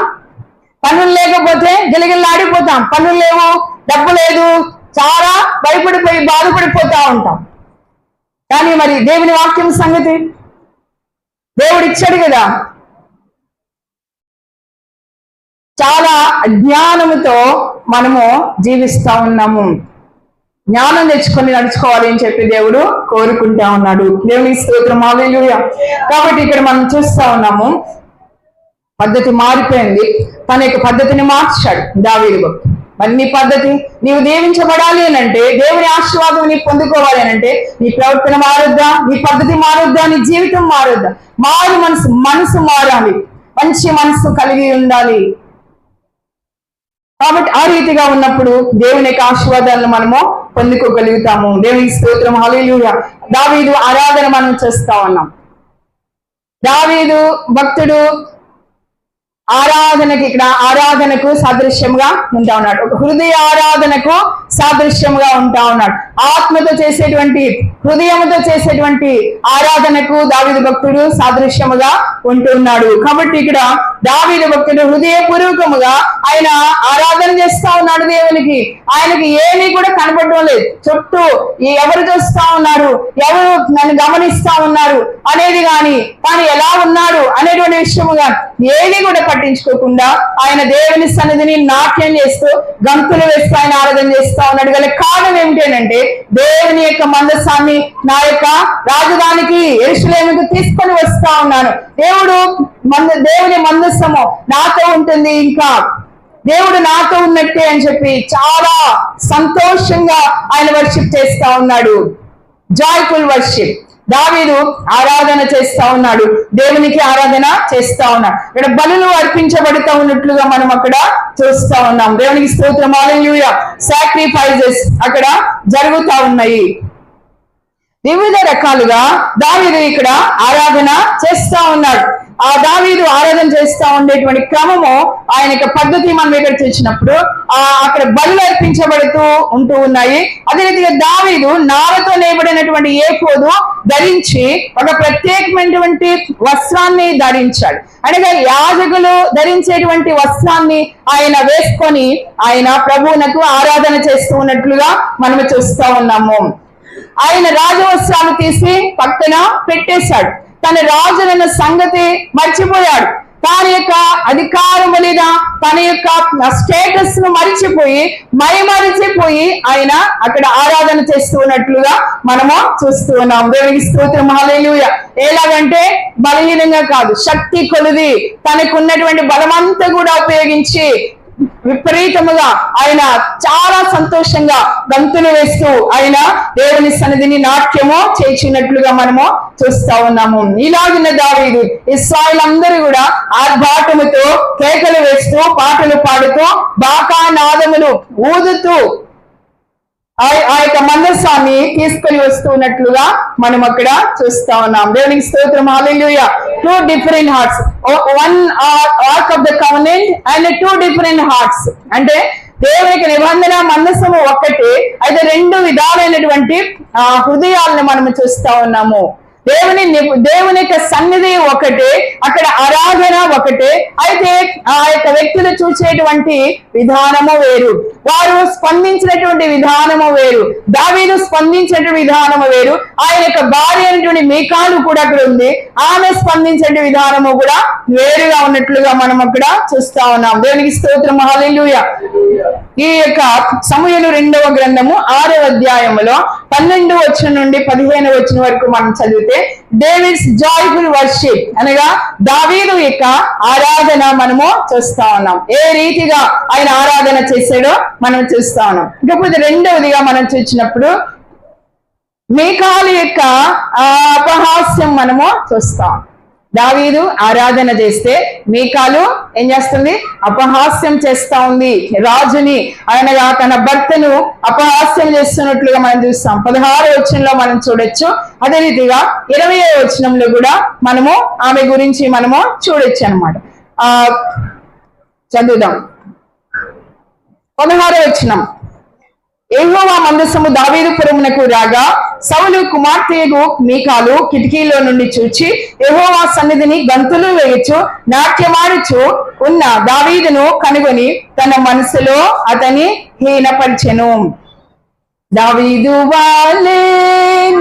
పనులు లేకపోతే గిలగిలలాడిపోతాం. పనులు లేవు, డబ్బు లేదు, చాలా భయపడిపోయి బాధపడిపోతా ఉంటాం. కానీ మరి దేవుని వాక్యం సంగతి దేవుడు ఇచ్చాడు కదా. చాలా అజ్ఞానముతో మనము జీవిస్తా ఉన్నాము. జ్ఞానం తెచ్చుకొని నడుచుకోవాలి అని చెప్పి దేవుడు కోరుకుంటా ఉన్నాడు. దేవుని స్తోత్రం, హల్లెలూయా. కాబట్టి ఇక్కడ మనం చూస్తా ఉన్నాము, పద్ధతి మారిపోయింది. తన యొక్క పద్ధతిని మార్చాడు దావీదు. మరి నీ పద్ధతి, నీవు దీవించబడాలి అని అంటే, దేవుని ఆశీర్వాదం నీకు పొందుకోవాలి అని అంటే నీ ప్రవర్తన మారొద్దా, నీ పద్ధతి మారొద్దా, నీ జీవితం మారొద్దా? మనసు మారాలి, మంచి మనసు కలిగి ఉండాలి. కాబట్టి ఆ రీతిగా ఉన్నప్పుడు దేవుని యొక్క ఆశీర్వాదాలను మనము పొందుకోగలుగుతాము. దేవునికి స్తోత్రం, హల్లెలూయా. దావీదు ఆరాధన మనం చేస్తా ఉన్నాం. దావీదు భక్తుడు ఆరాధనకి, ఇక్కడ ఆరాధనకు సాదృశ్యంగా ఉంటా ఉన్నాడు. ఒక హృదయ ఆరాధనకు సాదృశ్యంగా ఉంటా ఉన్నాడు. ఆత్మతో చేసేటువంటి, హృదయంతో చేసేటువంటి ఆరాధనకు దావీదు భక్తుడు సాదృశ్యముగా ఉంటున్నాడు. కాబట్టి ఇక్కడ దావీదు భక్తుడు హృదయపూర్వకముగా ఆయన ఆరాధన చేస్తా ఉన్నాడు దేవునికి. ఆయనకి ఏమీ కూడా కనపడడం లేదు. చుట్టూ ఎవరు చూస్తా ఉన్నారు, ఎవరు నన్ను గమనిస్తా ఉన్నారు అనేది కానీ ఎలా ఉన్నాడు అనేటువంటి విషయము కానీ ఏది కూడా పట్టించుకోకుండా ఆయన దేవుని సన్నిధిని నాట్యం చేస్తూ, గంతులు వేస్తూ ఆయన ఆరాధన చేస్తా ఉన్నాడు. గల కారణం ఏమిటంటే దేవుని యొక్క మందసాన్ని నా యొక్క రాజధానికి యెరూషలేముకు తీసుకొని వస్తా ఉన్నాను. దేవుని మందసము నాతో ఉంటుంది, ఇంకా దేవుడు నాతో ఉన్నట్టే అని చెప్పి చాలా సంతోషంగా ఆయన వర్షిప్ చేస్తా ఉన్నాడు. Joyful worship. దావీదు ఆరాధన చేస్తా ఉన్నాడు, దేవునికి ఆరాధన చేస్తా ఉన్నాడు. ఇక్కడ బలులు అర్పించబడుతూ ఉన్నట్లుగా మనం అక్కడ చూస్తా ఉన్నాం. దేవునికి స్తోత్రం, హల్లెలూయా. సాక్రిఫైజెస్ అక్కడ జరుగుతా ఉన్నాయి. వివిధ రకాలుగా దావీదు ఇక్కడ ఆరాధన చేస్తా ఉన్నాడు. ఆ దావీదు ఆరాధన చేస్తా ఉండేటువంటి క్రమము, ఆయన యొక్క పద్ధతి మనం ఇక్కడ చూసినప్పుడు అక్కడ బలులు అర్పించబడుతూ ఉంటూ ఉన్నాయి. అదే రీతిగా దావీదు నారతో నేయబడినటువంటి ఏఫోదు ధరించి ఒక ప్రత్యేకమైనటువంటి వస్త్రాన్ని ధరించాడు. అనగా యాజకులు ధరించేటువంటి వస్త్రాన్ని ఆయన వేసుకొని ఆయన ప్రభువునకు ఆరాధన చేస్తూ ఉన్నట్లుగా మనము చూస్తా ఉన్నాము. ఆయన రాజవస్త్రాలు తీసి పక్కన పెట్టేశాడు. తన రాజులన్న సంగతి మర్చిపోయాడు. తన యొక్క అధికారం లేదా తన యొక్క స్టేటస్ ను మరిచిపోయి ఆయన అక్కడ ఆరాధన చేస్తూ ఉన్నట్లుగా మనము చూస్తూ ఉన్నాం. దేవునికి స్తోత్రం, హల్లెలూయా. ఎలాగంటే బలహీనంగా కాదు, శక్తి కొలిది తనకున్నటువంటి బలమంతా కూడా ఉపయోగించి విపరీతముగా ఆయన చాలా సంతోషంగా గంతులు వేస్తూ ఆయన దేవుని సన్నిధిని నాట్యము చేసినట్లుగా మనము చూస్తా ఉన్నాము. ఇలాగిన దావీదు ఇశ్రాయేలు అందరూ కూడా ఆర్భాటముతో కేకలు వేస్తూ, పాటలు పాడుతూ, బాకా నాదములు ఊదుతూ ఆ యొక్క మందసాన్ని తీసుకొని వస్తున్నట్లుగా మనం అక్కడ చూస్తా ఉన్నాం. దేవునికి స్తోత్రం, హల్లెలూయా. 2 different hearts, one ark of the covenant and 2 different hearts. అంటే దేవునికి నిబంధన మందసము ఒక్కటే, అయితే 2 విధాలైనటువంటి హృదయాలను మనము చూస్తా ఉన్నాము. దేవుని యొక్క సన్నిధి ఒకటే, అక్కడ ఆరాధన ఒకటే, అయితే ఆ యొక్క వ్యక్తులు చూసేటువంటి విధానము వేరు, వారు స్పందించినటువంటి విధానము వేరు. దావీదు స్పందించినటువంటి విధానము వేరు. ఆయన యొక్క భార్య అయినటువంటి మీకాలు కూడా అక్కడ ఉంది, ఆమె స్పందించే విధానము కూడా వేరుగా ఉన్నట్లుగా మనం అక్కడ చూస్తా ఉన్నాం. దేవునికి స్తోత్రం, హల్లెలూయా. ఈ యొక్క సమూయేలు 2వ గ్రంథము 6వ అధ్యాయములో 12వ వచనం నుండి 15వ వచనం వరకు మనం చదివితే డేవిడ్స్ జాయ్ఫుల్ వర్షిప్ అనగా దావీదు యొక్క ఆరాధన మనము చూస్తా ఉన్నాం. ఏ రీతిగా ఆయన ఆరాధన చేశాడో మనం చూస్తా ఉన్నాం. ఇకపోతే రెండవదిగా మనం చూసినప్పుడు మీకాలు యొక్క అపహాస్యం మనము చూస్తాం. దావీదు ఆరాధన చేస్తే మీకాలు ఏం చేస్తుంది? అపహాస్యం చేస్తా ఉంది. రాజుని అనగా తన భర్తను అపహాస్యం చేస్తున్నట్లుగా మనం చూస్తాం. 16వ వచనంలో మనం చూడొచ్చు. అదే రీతిగా 20వ వచనంలో కూడా మనము ఆమె గురించి మనము చూడొచ్చు అన్నమాట. చదువుదాం. 16వ వచనం. యెహోవా మందసము దావీదుపురమునకు రాగా సౌలు కుమార్తెయగు మీకాలు కిటికీలో నుండి చూచి యెహోవా సన్నిధిని గంతులు వేయచ్చు నాట్యమాడుచు ఉన్న దావీదును కనుగొని తన మనసులో అతని హీనపరిచెను. దావీదు వాలే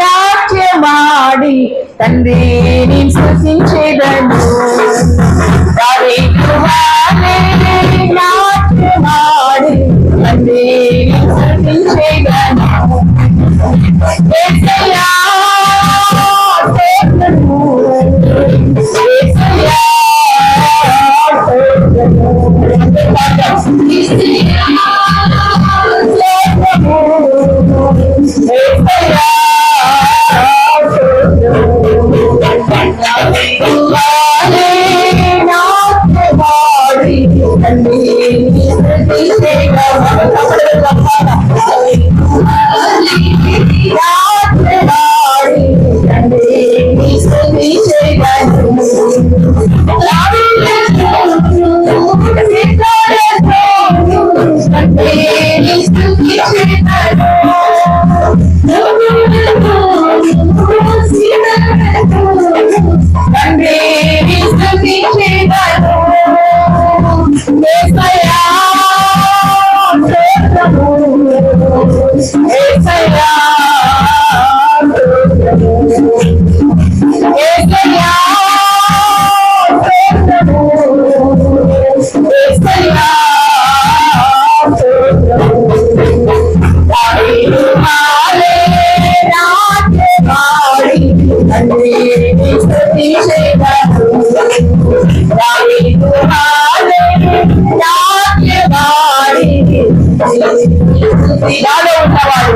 నాట్యమాడి తండ్రిని స్తుతించెదను. దావీదు వాలే నాట్యమాడి తండ్రిని స్తుతించెదను. యేసయ్యా స్తోత్రము, యేసయ్యా స్తోత్రము, యేసయ్యా స్తోత్రము. నాలో ఉన్నవాడు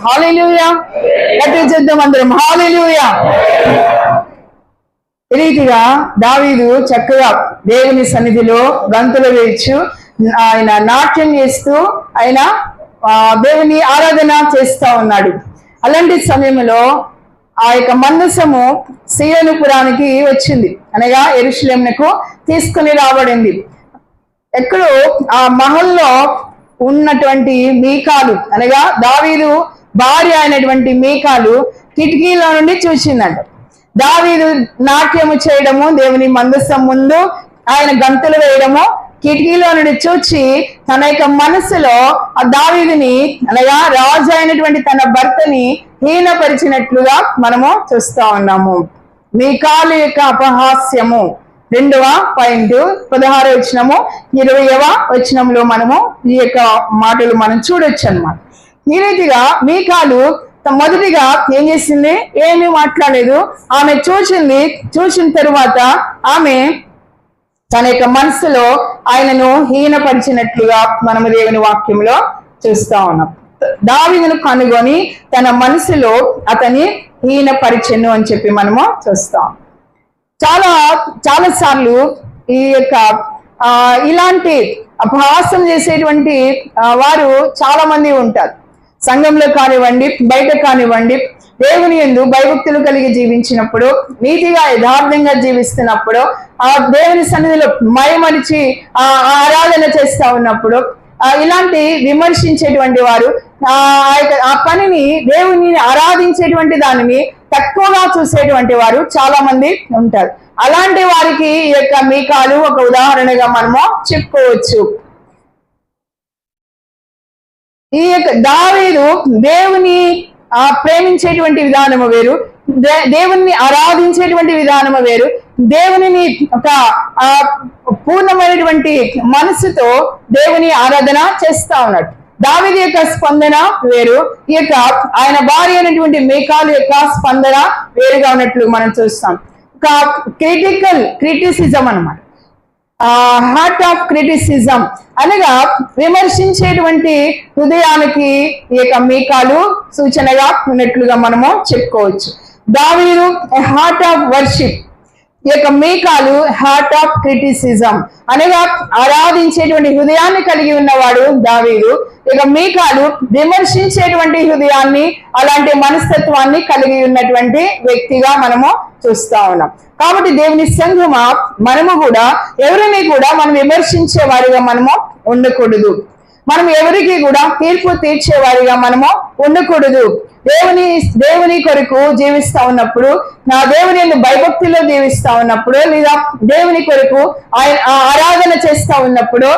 హల్లెలూయా. గట్టిగా చేద్దాం అందరం హల్లెలూయా. ఈ రీతిగా దావీదు చక్కగా దేవుని సన్నిధిలో గంతులు వేయచ్చు, ఆయన నాట్యం చేస్తూ ఆయన దేవుని ఆరాధన చేస్తా ఉన్నాడు. అలాంటి సమయంలో ఆ యొక్క మందసము సీయోనుపురానికి వచ్చింది, అనగా యెరూషలేమునకు తీసుకుని రాబడింది. ఎక్కడో ఆ మహల్లో ఉన్నటువంటి మీకాలు, అనగా దావీదు భార్య అయినటువంటి మీకాలు కిటికీలో నుండి చూసిందంట. దావీదు నాట్యము చేయడము, దేవుని మందసం ముందు ఆయన గంతులు వేయడము కిటికీలో నుండి చూచి తన యొక్క మనసులో ఆ దావీదుని, అనగా రాజు అయినటువంటి తన భర్తని హీనపరిచినట్లుగా మనము చూస్తా ఉన్నాము. మీకాలు యొక్క అపహాస్యము 2వ పాయింట్ 16వ వచనము 20వ వచనంలో మనము ఈ యొక్క మాటలు మనం చూడొచ్చు అన్నమాట. ఈ రీతిగా మీకాలు మొదటిగా ఏం చేసింది, ఏమీ మాట్లాడలేదు. ఆమె చూసిన తరువాత ఆమె తన యొక్క మనసులో ఆయనను హీనపరిచినట్లుగా మనము దేవుని వాక్యంలో చూస్తా ఉన్నాం. దావీదును కనుగొని తన మనసులో అతని హీనపరిచెను అని చెప్పి మనము చూస్తాం. చాలా సార్లు ఈ యొక్క ఇలాంటి అపహాసం చేసేటువంటి వారు చాలా మంది ఉంటారు. సంఘంలో కానివ్వండి, బయట కానివ్వండి, దేవుని యందు భయభక్తులు కలిగి జీవించినప్పుడు, నీతిగా యథార్థంగా జీవిస్తున్నప్పుడు, ఆ దేవుని సన్నిధిలో మైమరిచి ఆరాధన చేస్తా ఉన్నప్పుడు ఇలాంటి విమర్శించేటువంటి వారు ఆ పనిని, దేవుని ఆరాధించేటువంటి దానిని తక్కువగా చూసేటువంటి వారు చాలా మంది ఉంటారు. అలాంటి వారికి ఈ యొక్క మీకాలు ఒక ఉదాహరణగా మనము చెప్పుకోవచ్చు. ఈ యొక్క దావీదు దేవుని ప్రేమించేటువంటి విధానము వేరు, దేవుని ఆరాధించేటువంటి విధానము వేరు. దేవునిని ఒక పూర్ణమైనటువంటి మనసుతో దేవుని ఆరాధన చేస్తా ఉన్నాడు. దావీదు యొక్క స్పందన వేరు, ఈ యొక్క ఆయన భార్య అయినటువంటి మీకాలు యొక్క స్పందన వేరుగా ఉన్నట్లు మనం చూస్తాం. ఒక క్రిటిసిజం అన్నమాట, హార్ట్ ఆఫ్ క్రిటిసిజం అనగా విమర్శించేటువంటి హృదయానికి ఈ యొక్క మీకాలు సూచనగా ఉన్నట్లుగా మనము చెప్పుకోవచ్చు. దావీదు హార్ట్ ఆఫ్ వర్షిప్, ఈ యొక్క మీకాలు హార్ట్ ఆఫ్ క్రిటిసిజం అనగా ఆరాధించేటువంటి హృదయాన్ని కలిగి ఉన్నవాడు దావీదు. ఇక మీకాలు విమర్శించేటువంటి హృదయాన్ని, అలాంటి మనస్తత్వాన్ని కలిగి ఉన్నటువంటి వ్యక్తిగా మనము చూస్తా ఉన్నాం. కాబట్టి దేవుని సంఘమా, మనము కూడా ఎవరిని కూడా మనం విమర్శించే వారిగా మనము ఉండకూడదు. మనం ఎవరికి కూడా తీర్పు తీర్చేవారిగా మనము ఉండకూడదు. దేవుని కొరకు జీవిస్తా ఉన్నప్పుడు, నా దేవుని భయభక్తిలో జీవిస్తా ఉన్నప్పుడు, లేదా దేవుని కొరకు ఆయన ఆరాధన చేస్తా ఉన్నప్పుడు,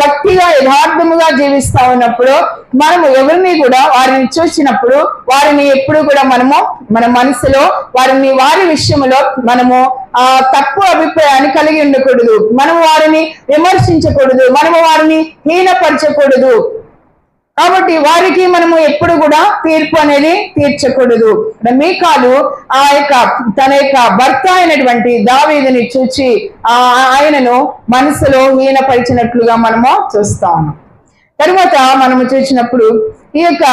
భక్తిగా యథార్థముగా జీవిస్తా ఉన్నప్పుడు, మనము ఎవరిని కూడా వారిని చూసినప్పుడు వారిని ఎప్పుడు కూడా మనము మన మనసులో వారి విషయంలో మనము తక్కువ అభిప్రాయాన్ని కలిగి ఉండకూడదు. మనము వారిని విమర్శించకూడదు, మనము వారిని హీనపరచకూడదు. కాబట్టి వారికి మనము ఎప్పుడు కూడా తీర్పు అనేది తీర్చకూడదు. మీకాలు తన యొక్క భర్త అయినటువంటి దావీదుని చూచి ఆయనను మనసులో హీనపరిచినట్లుగా మనము చూస్తాము. తరువాత మనము చూసినప్పుడు ఈ యొక్క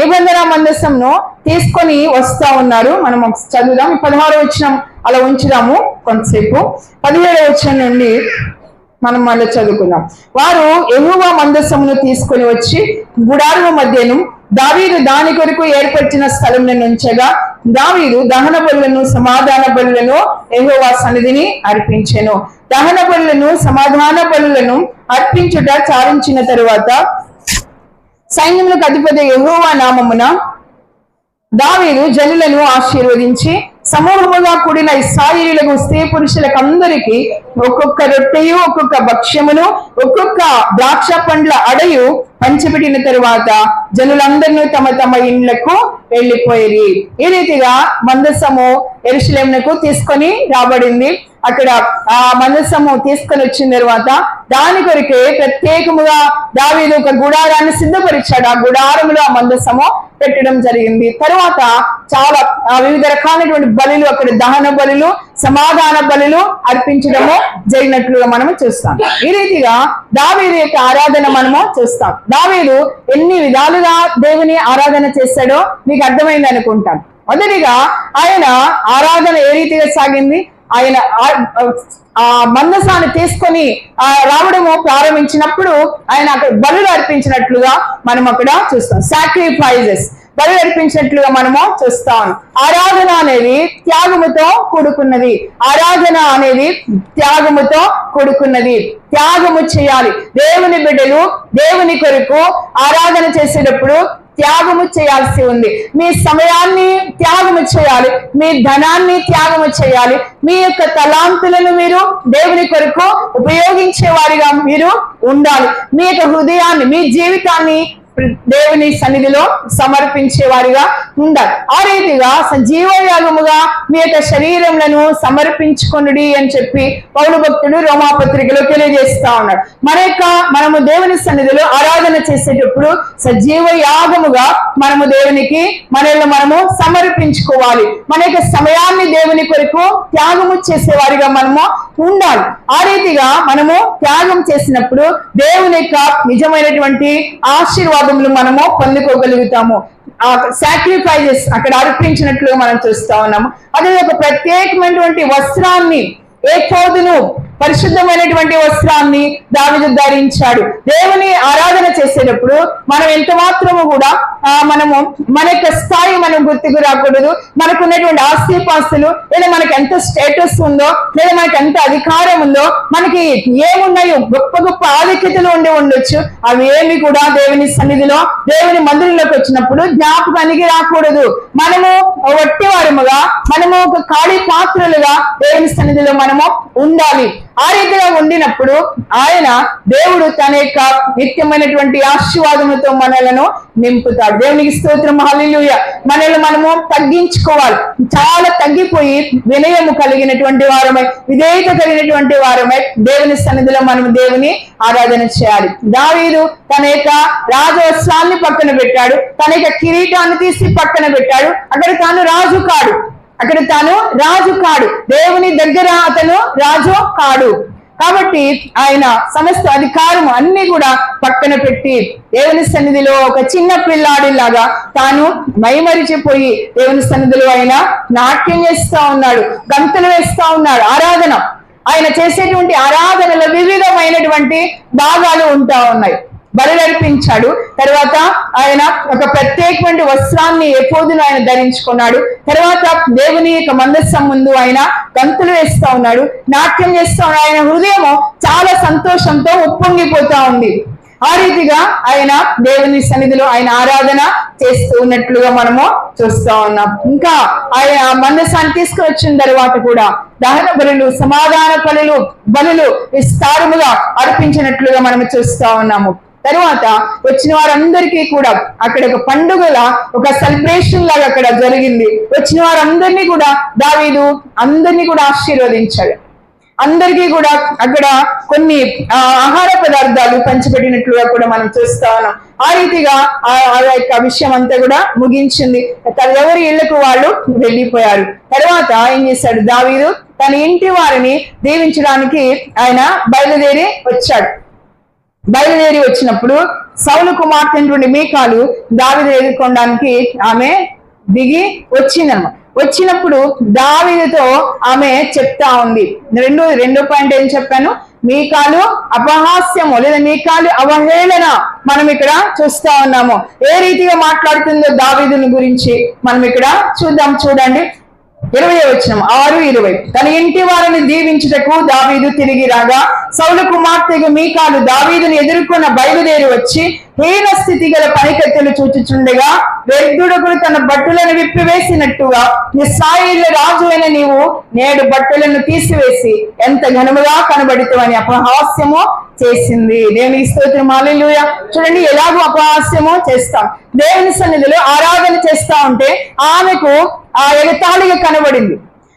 నిబంధన మందసంను తీసుకొని వస్తా ఉన్నారు. మనం చదువుదాం. 16వ వచనం అలా ఉంచుదాము కొంతసేపు. 17వ వచనం నుండి మనం మళ్ళీ చదువుకుందాం. వారు యెహోవా మందసమును తీసుకొని వచ్చి గుడారము మధ్యను దావీదు దాని కొరకు ఏర్పరిచిన స్థలంలో నుంచగా, దావీదు దహన బలులను సమాధాన బలులను యెహోవా సన్నిధిని అర్పించెను. దహన బలులను సమాధాన బలులను అర్పించుట చాలించిన తరువాత సైన్యములకు అధిపతి యెహోవా నామమున దావీదు జనులను ఆశీర్వదించి సమూహముగా కూడిన ఇశ్రాయేలీయులకు స్త్రీ పురుషులకు అందరికీ ఒక్కొక్క రొట్టెయు ఒక్కొక్క భక్ష్యమును ఒక్కొక్క ద్రాక్ష పండ్ల అడయు పంచిపెట్టిన తరువాత జనులందరినీ తమ తమ ఇండ్లకు వెళ్లిపోయి. ఈ రీతిగా మందసము యెరూషలేమునకు తీసుకొని రాబడింది. అక్కడ ఆ మందసము తీసుకొని వచ్చిన తర్వాత దాని కొరికే ప్రత్యేకముగా దావీదు ఒక గుడారాన్ని సిద్ధపరిచాడు. ఆ గుడారములో ఆ మందసము పెట్టడం జరిగింది. తరువాత చాలా వివిధ రకాలైనటువంటి బలులు, అక్కడ దహన బలులు, సమాధాన బలులు అర్పించడము జరిగినట్లుగా మనము చూస్తాం. ఈ రీతిగా దావీదు యొక్క ఆరాధన మనము చూస్తాం. దావీదు ఎన్ని విధాలుగా దేవుని ఆరాధన చేశాడో మీకు అర్థమైంది అనుకుంటాం. మొదటిగా ఆయన ఆరాధన ఏ రీతిగా సాగింది, ఆయన ఆ మందసాన్ని తీసుకొని రావడము ప్రారంభించినప్పుడు ఆయన అక్కడ బలులు అర్పించినట్లుగా మనం అక్కడ చూస్తాం. సాక్రిఫైజెస్, బలి అర్పించినట్లుగా మనము చూస్తాం. ఆరాధన అనేది త్యాగముతో కూడుకున్నది. ఆరాధన అనేది త్యాగముతో కూడుకున్నది. త్యాగము చేయాలి. దేవుని బిడ్డలు దేవుని కొరకు ఆరాధన చేసేటప్పుడు త్యాగము చేయాల్సి ఉంది. మీ సమయాన్ని త్యాగము చేయాలి, మీ ధనాన్ని త్యాగము చేయాలి, మీ యొక్క తలాంతులను మీరు దేవుని కొరకు ఉపయోగించే వారిగా మీరు ఉండాలి. మీ యొక్క హృదయాన్ని, మీ జీవితాన్ని దేవుని సన్నిధిలో సమర్పించే వారిగా ఉండాలి. ఆ రీతిగా సజీవయాగముగా మీ యొక్క శరీరములను సమర్పించుకొనుడి అని చెప్పి పౌలు భక్తుడు రోమాపత్రికలో తెలియజేస్తా ఉన్నాడు. మనము దేవుని సన్నిధిలో ఆరాధన చేసేటప్పుడు సజీవ యాగముగా మనము దేవునికి మనము సమర్పించుకోవాలి. మన యొక్క సమయాన్ని దేవుని కొరకు త్యాగము చేసేవారిగా మనము ఉండాలి. ఆ రీతిగా మనము త్యాగం చేసినప్పుడు దేవుని యొక్క నిజమైనటువంటి ఆశీర్వాదములు మనము పొందుకోగలుగుతాము. ఆ సాక్రిఫైజెస్ అక్కడ అర్పించినట్లుగా మనం చూస్తా ఉన్నాము. అదే ఒక ప్రత్యేకమైనటువంటి వస్త్రాన్ని, ఏఫోదును, పరిశుద్ధమైనటువంటి వస్త్రాన్ని దావీదు ధరించాడు. దేవుని ఆరాధన చేసేటప్పుడు మనం ఎంత మాత్రము కూడా మనము మన యొక్క స్థాయి మనం గుర్తుకు రాకూడదు. మనకున్నటువంటి ఆస్తిపాస్తులు, లేదా మనకి ఎంత స్టేటస్ ఉందో, లేదా మనకి ఎంత అధికారం ఉందో, మనకి ఏమున్నాయో గొప్ప గొప్ప ఆధిక్యతలు ఉండొచ్చు, అవి ఏమి కూడా దేవుని సన్నిధిలో, దేవుని మందిరంలోకి వచ్చినప్పుడు జ్ఞాపకానికి రాకూడదు. మనము వట్టి వారముగా, మనము ఒక ఖాళీ పాత్రలుగా దేవుని సన్నిధిలో మనము ఉండాలి. ఆ రీతిగా ఉండినప్పుడు దేవుడు తన యొక్క నిత్యమైనటువంటి ఆశీర్వాదములతో మనలను నింపుతాడు. దేవునికి స్తోత్రం, హల్లెలూయా. మనము తగ్గించుకోవాలి. చాలా తగ్గిపోయి వినయము కలిగినటువంటి వారమై, విధేయత కలిగినటువంటి వారమై దేవుని సన్నిధిలో మనం దేవుని ఆరాధన చేయాలి. దావీదు తన యొక్క రాజవస్త్రాన్ని పక్కన పెట్టాడు, తన యొక్క కిరీటాన్ని తీసి పక్కన పెట్టాడు. అక్కడ తాను రాజు కాడు, దేవుని దగ్గర అతను రాజు కాడు. కాబట్టి ఆయన సమస్త అధికారం అన్ని కూడా పక్కన పెట్టి దేవుని సన్నిధిలో ఒక చిన్న పిల్లాడిలాగా తాను మైమరిచిపోయి దేవుని సన్నిధిలో ఆయన నాట్యం చేస్తా ఉన్నాడు, గంతులు వేస్తా ఉన్నాడు. ఆయన చేసేటువంటి ఆరాధనలో వివిధమైనటువంటి భాగాలు ఉంటా ఉన్నాయి. బలులు అర్పించాడు. తర్వాత ఆయన ఒక ప్రత్యేకమైన వస్త్రాన్ని ఎఫోదును ఆయన ధరించుకున్నాడు. తర్వాత దేవుని యొక్క మందసం ముందు ఆయన గంతులు వేస్తా ఉన్నాడు, నాట్యం చేస్తా ఉన్నాడు. ఆయన హృదయం చాలా సంతోషంతో ఉప్పొంగిపోతా ఉంది. ఆ రీతిగా ఆయన దేవుని సన్నిధిలో ఆయన ఆరాధన చేస్తూ ఉన్నట్లుగా మనము చూస్తా ఉన్నాం. ఇంకా ఆయన మందసాన్ని తీసుకువచ్చిన తర్వాత కూడా దహన బలులు, సమాధాన బలులు విస్తారముగా అర్పించినట్లుగా మనం చూస్తా ఉన్నాము. తరువాత వచ్చిన వారందరికీ కూడా అక్కడ ఒక పండుగల ఒక సెలబ్రేషన్ లాగా అక్కడ జరిగింది. వచ్చిన వారందరినీ కూడా దావీదు అందరినీ కూడా ఆశీర్వదించాడు. అందరికీ కూడా అక్కడ కొన్ని ఆహార పదార్థాలు పంచిపెట్టినట్లుగా కూడా మనం చూస్తా ఉన్నాం. ఆ రీతిగా ఆ యొక్క విషయం అంతా కూడా ముగించింది. ఎవరి ఇళ్లకు వాళ్ళు వెళ్ళిపోయారు. తర్వాత ఏం చేశాడు దావీదు? తన ఇంటి వారిని దీవించడానికి ఆయన బయలుదేరి వచ్చినప్పుడు సౌలు కుమార్తె మీకాలు దావీదు ఎదుర్కొనడానికి ఆమె దిగి వచ్చిందన్నమాట. వచ్చినప్పుడు దావీదుతో ఆమె చెప్తా ఉంది. రెండో పాయింట్ ఏం చెప్పాను? మీకాలు అపహాస్యము లేదా మీకాలు అవహేళన మనం ఇక్కడ చూస్తా ఉన్నాము. ఏ రీతిగా మాట్లాడుతుందో దావీదుని గురించి మనం ఇక్కడ చూడండి. 20వ వచనం 6:20. తన ఇంటి వారిని దీవించుటకు దావీదు తిరిగి రాగా సౌలు కుమార్తెకు మీకాలు దావీదుని ఎదుర్కొన్న బయలుదేరి వచ్చి హీన స్థితి గల పనికత్తెలు చూచుచుండగా వ్యర్థుడకుడు తన బట్టలను విప్పివేసినట్టుగా ఇశ్రాయేలు రాజు అయిన నీవు నేడు బట్టలను తీసివేసి ఎంత ఘనముగా కనబడుతావని అపహాస్యము చేసింది. దేవుని స్తోత్రం, హల్లెలూయా. చూడండి, ఎలాగో అపహాస్యము చేస్తాం. దేవుని సన్నిధిలో ఆరాధన చేస్తా ఉంటే ఆమెకు ఆ ఎగతాళిగా కనబడింది.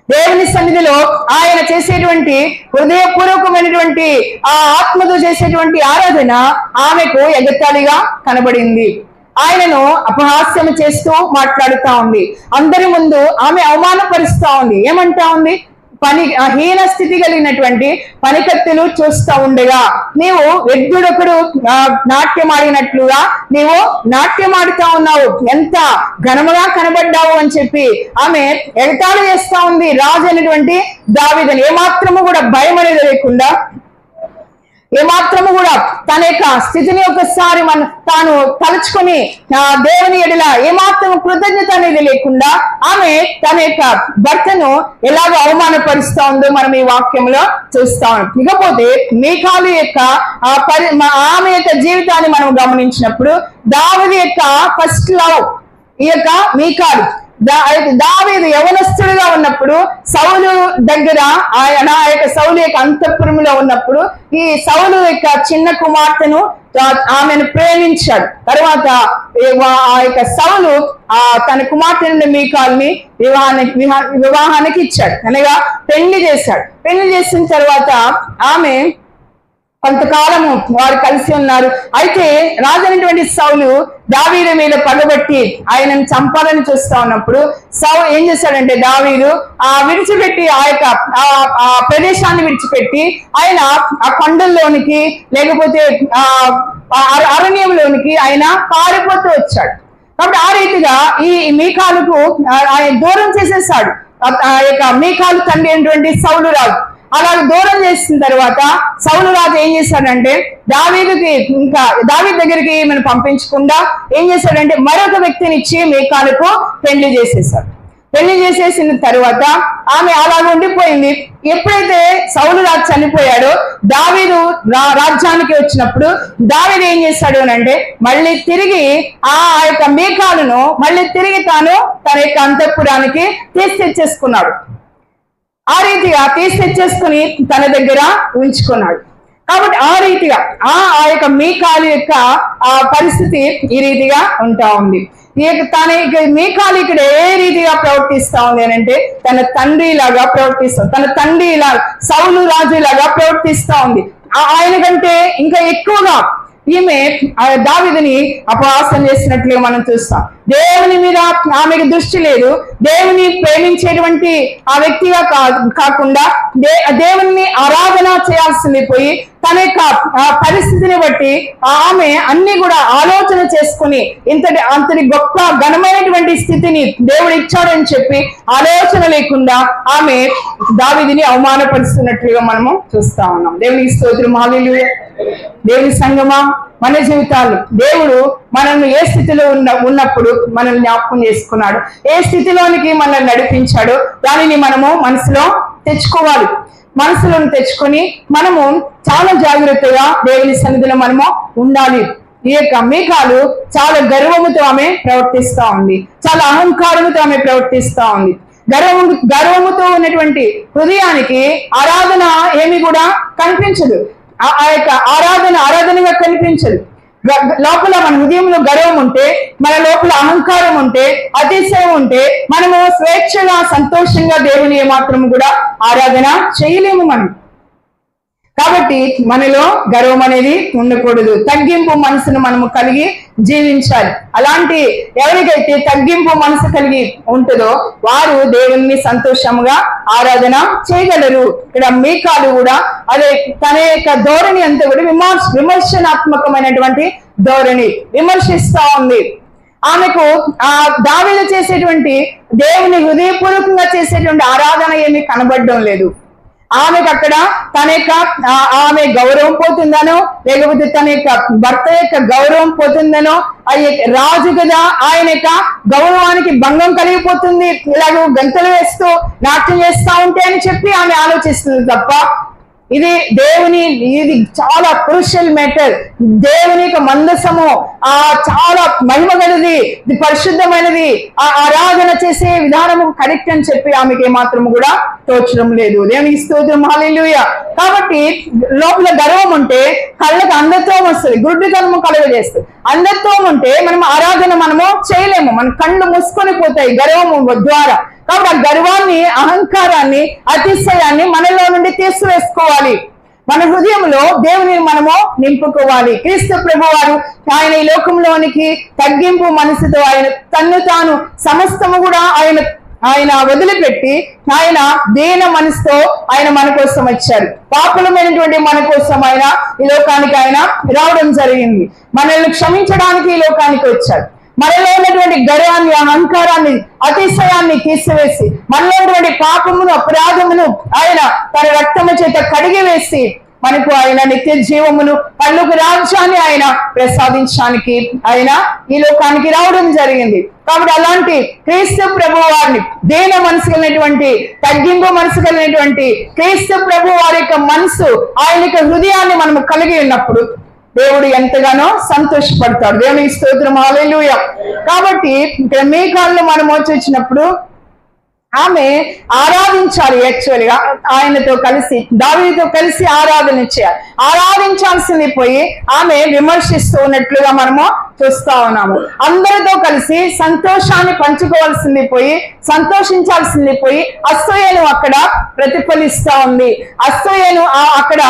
దేవుని సన్నిధిలో ఆయన చేసేటువంటి హృదయపూర్వకమైనటువంటి ఆ ఆత్మతో చేసేటువంటి ఆరాధన ఆమెకు ఎగతాళిగా కనబడింది. ఆయనను అపహాస్యం చేస్తూ మాట్లాడుతా ఉంది. అందరి ముందు ఆమె అవమానపరుస్తా ఉంది. ఏమంటా ఉంది? హీన స్థితి కలిగినటువంటి పనికత్తెలు చూస్తూ ఉండగా నీవు వ్యర్థుడొకడు నాట్యం ఆడినట్లుగా నీవు నాట్యం ఆడుతా ఉన్నావు, ఎంత ఘనముగా కనబడ్డావు అని చెప్పి ఆమె ఎగతాళి చేస్తా ఉంది. రాజు అయినటువంటి దావీదుని ఏమాత్రము కూడా భయం అనేది లేకుండా, ఏమాత్రము కూడా తన యొక్క స్థితిని ఒకసారి తాను తలుచుకొని దేవుని ఎడల ఏమాత్రం కృతజ్ఞత అనేది లేకుండా ఆమె తన యొక్క భర్తను ఎలాగో అవమానపరుస్తా ఉందో మనం ఈ వాక్యంలో చూస్తా ఉన్నాం. ఇకపోతే మీకాలు యొక్క ఆమె యొక్క జీవితాన్ని మనం గమనించినప్పుడు దావీదు యొక్క ఫస్ట్ లవ్ ఈ యొక్క మీకాలు. దావీదు యవనస్తుడుగా ఉన్నప్పుడు సౌలు దగ్గర ఆయన సౌలు యొక్క అంతఃపురంలో ఉన్నప్పుడు ఈ సౌలు యొక్క చిన్న కుమార్తెను ఆమెను ప్రేమించాడు. తర్వాత ఆ యొక్క సౌలు తన కుమార్తె నుండి మీకాల్ని వివాహానికి ఇచ్చాడు, అనగా పెళ్లి చేశాడు. పెళ్లి చేసిన తర్వాత ఆమె కొంతకాలము వారు కలిసి ఉన్నారు. అయితే రాజైనటువంటి సౌలు దావీదు మీద పగబట్టి ఆయనను చంపాలని చూస్తా ఉన్నప్పుడు ఏం చేశాడంటే దావీదు విడిచిపెట్టి ఆ ప్రదేశాన్ని విడిచిపెట్టి ఆయన ఆ కొండల్లోనికి లేకపోతే అరణ్యంలోనికి ఆయన పారిపోతూ వచ్చాడు. కాబట్టి ఆ రీతిగా ఈ మీకాలుకు ఆయన దూరం చేసేసాడు. ఆ యొక్క మీకాలు తండ్రి అయినటువంటి సౌలు రాజు అలా దూరం చేసిన తర్వాత సౌలు రాజు ఏం చేశాడంటే దావీదు దగ్గరికి ఈమెను పంపించకుండా ఏం చేశాడంటే మరొక వ్యక్తిని ఇచ్చి మీకాలుకు పెళ్లి చేసేసాడు. పెళ్లి చేసేసిన తర్వాత ఆమె అలా ఉండిపోయింది. ఎప్పుడైతే సౌలు రాజు చనిపోయాడో దావీదు రాజ్యానికి వచ్చినప్పుడు దావీదు ఏం చేశాడు అంటే మళ్ళీ తిరిగి ఆ యొక్క మీకాలును మళ్ళీ తిరిగి తాను తన యొక్క అంతఃపురానికి తెచ్చేసుకున్నాడు. ఆ రీతిగా తెచ్చేసుకుని తన దగ్గర ఉంచుకున్నాడు. కాబట్టి ఆ రీతిగా ఆ యొక్క మీకాలు యొక్క ఆ పరిస్థితి ఈ రీతిగా ఉంటా ఉంది. మీకాలు ఇక్కడ ఏ రీతిగా ప్రవర్తిస్తా ఉంది అంటే తన తండ్రి లాగా ప్రవర్తిస్తాం, తన తండ్రి ఇలా సౌలు రాజు లాగా ప్రవర్తిస్తా ఉంది. ఆయన కంటే ఇంకా ఎక్కువగా ఈమె దావీదుని అపహాస్యం చేసినట్లుగా మనం చూస్తాం. దేవుని మీద ఆమెకు దృష్టి లేదు. దేవుని ప్రేమించేటువంటి ఆ వ్యక్తిగా కాకుండా దేవుని ఆరాధన చేయాల్సింది పోయి తన యొక్క పరిస్థితిని బట్టి ఆమె అన్ని కూడా ఆలోచన చేసుకుని అంతటి గొప్ప ఘనమైనటువంటి స్థితిని దేవుడు ఇచ్చాడని చెప్పి ఆలోచన లేకుండా ఆమె దావీదుని అవమానపరుస్తున్నట్లుగా మనము చూస్తా ఉన్నాం. దేవునికి స్తోత్రం, హల్లెలూయా. దేవుని సంగమా, మన జీవితాలు దేవుడు మనల్ని ఏ స్థితిలో ఉన్నప్పుడు మనల్ని జ్ఞాపకం చేసుకున్నాడు, ఏ స్థితిలోనికి మనల్ని నడిపించాడో దానిని మనము మనసులో తెచ్చుకోవాలి. మనసులను తెచ్చుకొని మనము చాలా జాగ్రత్తగా దేవుని సన్నిధిలో మనము ఉండాలి. ఈ యొక్క మీకాలు చాలా గర్వముతో ఆమె ప్రవర్తిస్తా ఉంది, చాలా అహంకారముతో ఆమె ప్రవర్తిస్తా ఉంది. గర్వముతో ఉన్నటువంటి హృదయానికి ఆరాధన ఏమి కూడా కనిపించదు. ఆ యొక్క ఆరాధనగా కనిపించదు. లోపల మన హృదయంలో గర్వం ఉంటే, మన లోపల అహంకారం ఉంటే, అతిశయం ఉంటే మనము స్వేచ్ఛగా సంతోషంగా దేవుని ఏమాత్రం కూడా ఆరాధన చేయలేము మనం. కాబట్టి మనలో గర్వం అనేది ఉండకూడదు. తగ్గింపు మనసును మనము కలిగి జీవించాలి. అలాంటి ఎవరికైతే తగ్గింపు మనసు కలిగి ఉంటుందో వారు దేవుని సంతోషముగా ఆరాధన చేయగలరు. ఇక్కడ మీకాలు కూడా అదే తన యొక్క ధోరణి అంతా కూడా విమర్శనాత్మకమైనటువంటి ధోరణి, విమర్శిస్తా ఉంది. ఆమెకు దావీదు చేసేటువంటి దేవుని హృదయపూర్వకంగా చేసేటువంటి ఆరాధన ఏమీ కనబడడం లేదు. ఆమెకు అక్కడ ఆమె గౌరవం పోతుందనో, లేకపోతే తన యొక్క భర్త యొక్క గౌరవం పోతుందనో, రాజు కదా ఆయన యొక్క గౌరవానికి భంగం కలిగిపోతుంది, ఇలాగ గంతలు వేస్తూ నాట్యం చేస్తా ఉంటే అని చెప్పి ఆమె ఆలోచిస్తుంది తప్ప ఇది చాలా క్రూషియల్ మ్యాటర్. దేవుని యొక్క మందసము చాలా మహిమ గలది, ఇది పరిశుద్ధమైనది, ఆ ఆరాధన చేసే విధానము కరెక్ట్ అని చెప్పి ఆమెకి ఏమాత్రము కూడా తోచడం లేదు. దేవునికి స్తోత్రం, హల్లెలూయా. కాబట్టి లోపల గర్వం ఉంటే కళ్ళకి అంధత్వం వస్తుంది, గుడ్డితనము కలుగజేస్తుంది. అంధత్వం ఉంటే మనం ఆరాధన మనము చేయలేము, మన కళ్ళు మూసుకొని పోతాయి గర్వము ద్వారా. కాబట్టి ఆ గర్వాన్ని, అహంకారాన్ని, అతిశయాన్ని మనలో నుండి తీసివేసుకోవాలి. మన హృదయంలో దేవుని మనము నింపుకోవాలి. క్రీస్తు ప్రభువారు ఆయన ఈ లోకంలోనికి తగ్గింపు మనసుతో ఆయన తన్ను తాను సమస్తము కూడా ఆయన వదిలిపెట్టి ఆయన దీన మనసుతో ఆయన మన కోసం వచ్చారు. పాపులమైనటువంటి మన కోసం ఆయన ఈ లోకానికి ఆయన రావడం జరిగింది. మనల్ని క్షమించడానికి ఈ లోకానికి వచ్చారు. మనలో ఉన్నటువంటి గర్వాన్ని, అహంకారాన్ని, అతిశయాన్ని తీసివేసి మనలో ఉన్నటువంటి పాపమును, అపరాధమును ఆయన తన రక్తము చేత కడిగి వేసి మనకు ఆయన నిత్య జీవమును, పరలోక రాజ్యాన్ని ఆయన ప్రసాదించడానికి ఆయన ఈ లోకానికి రావడం జరిగింది. కాబట్టి అలాంటి క్రీస్తు ప్రభు వారిని, దేన మనసు కలిగినటువంటి, తగ్గింపు మనసు కలిగినటువంటి క్రీస్తు ప్రభు వారి యొక్క మనసు, ఆయన యొక్క హృదయాన్ని మనము కలిగి ఉన్నప్పుడు దేవుడు ఎంతగానో సంతోషపడతాడు. దేవునికి స్తోత్రం, హల్లెలూయా. కాబట్టి ఇక్కడ మీకాల్లో మనం వచ్చినప్పుడు ఆమె ఆరాధించాలి. యాక్చువల్గా ఆయనతో కలిసి, దావీదుతో కలిసి ఆరాధన చేయాలి. ఆరాధించాల్సింది పోయి ఆమె విమర్శిస్తూ ఉన్నట్లుగా మనము చూస్తా ఉన్నాము. అందరితో కలిసి సంతోషాన్ని పంచుకోవాల్సింది పోయి, సంతోషించాల్సింది పోయి అసూయను అక్కడ ప్రతిఫలిస్తా ఉంది. అసూయను అక్కడ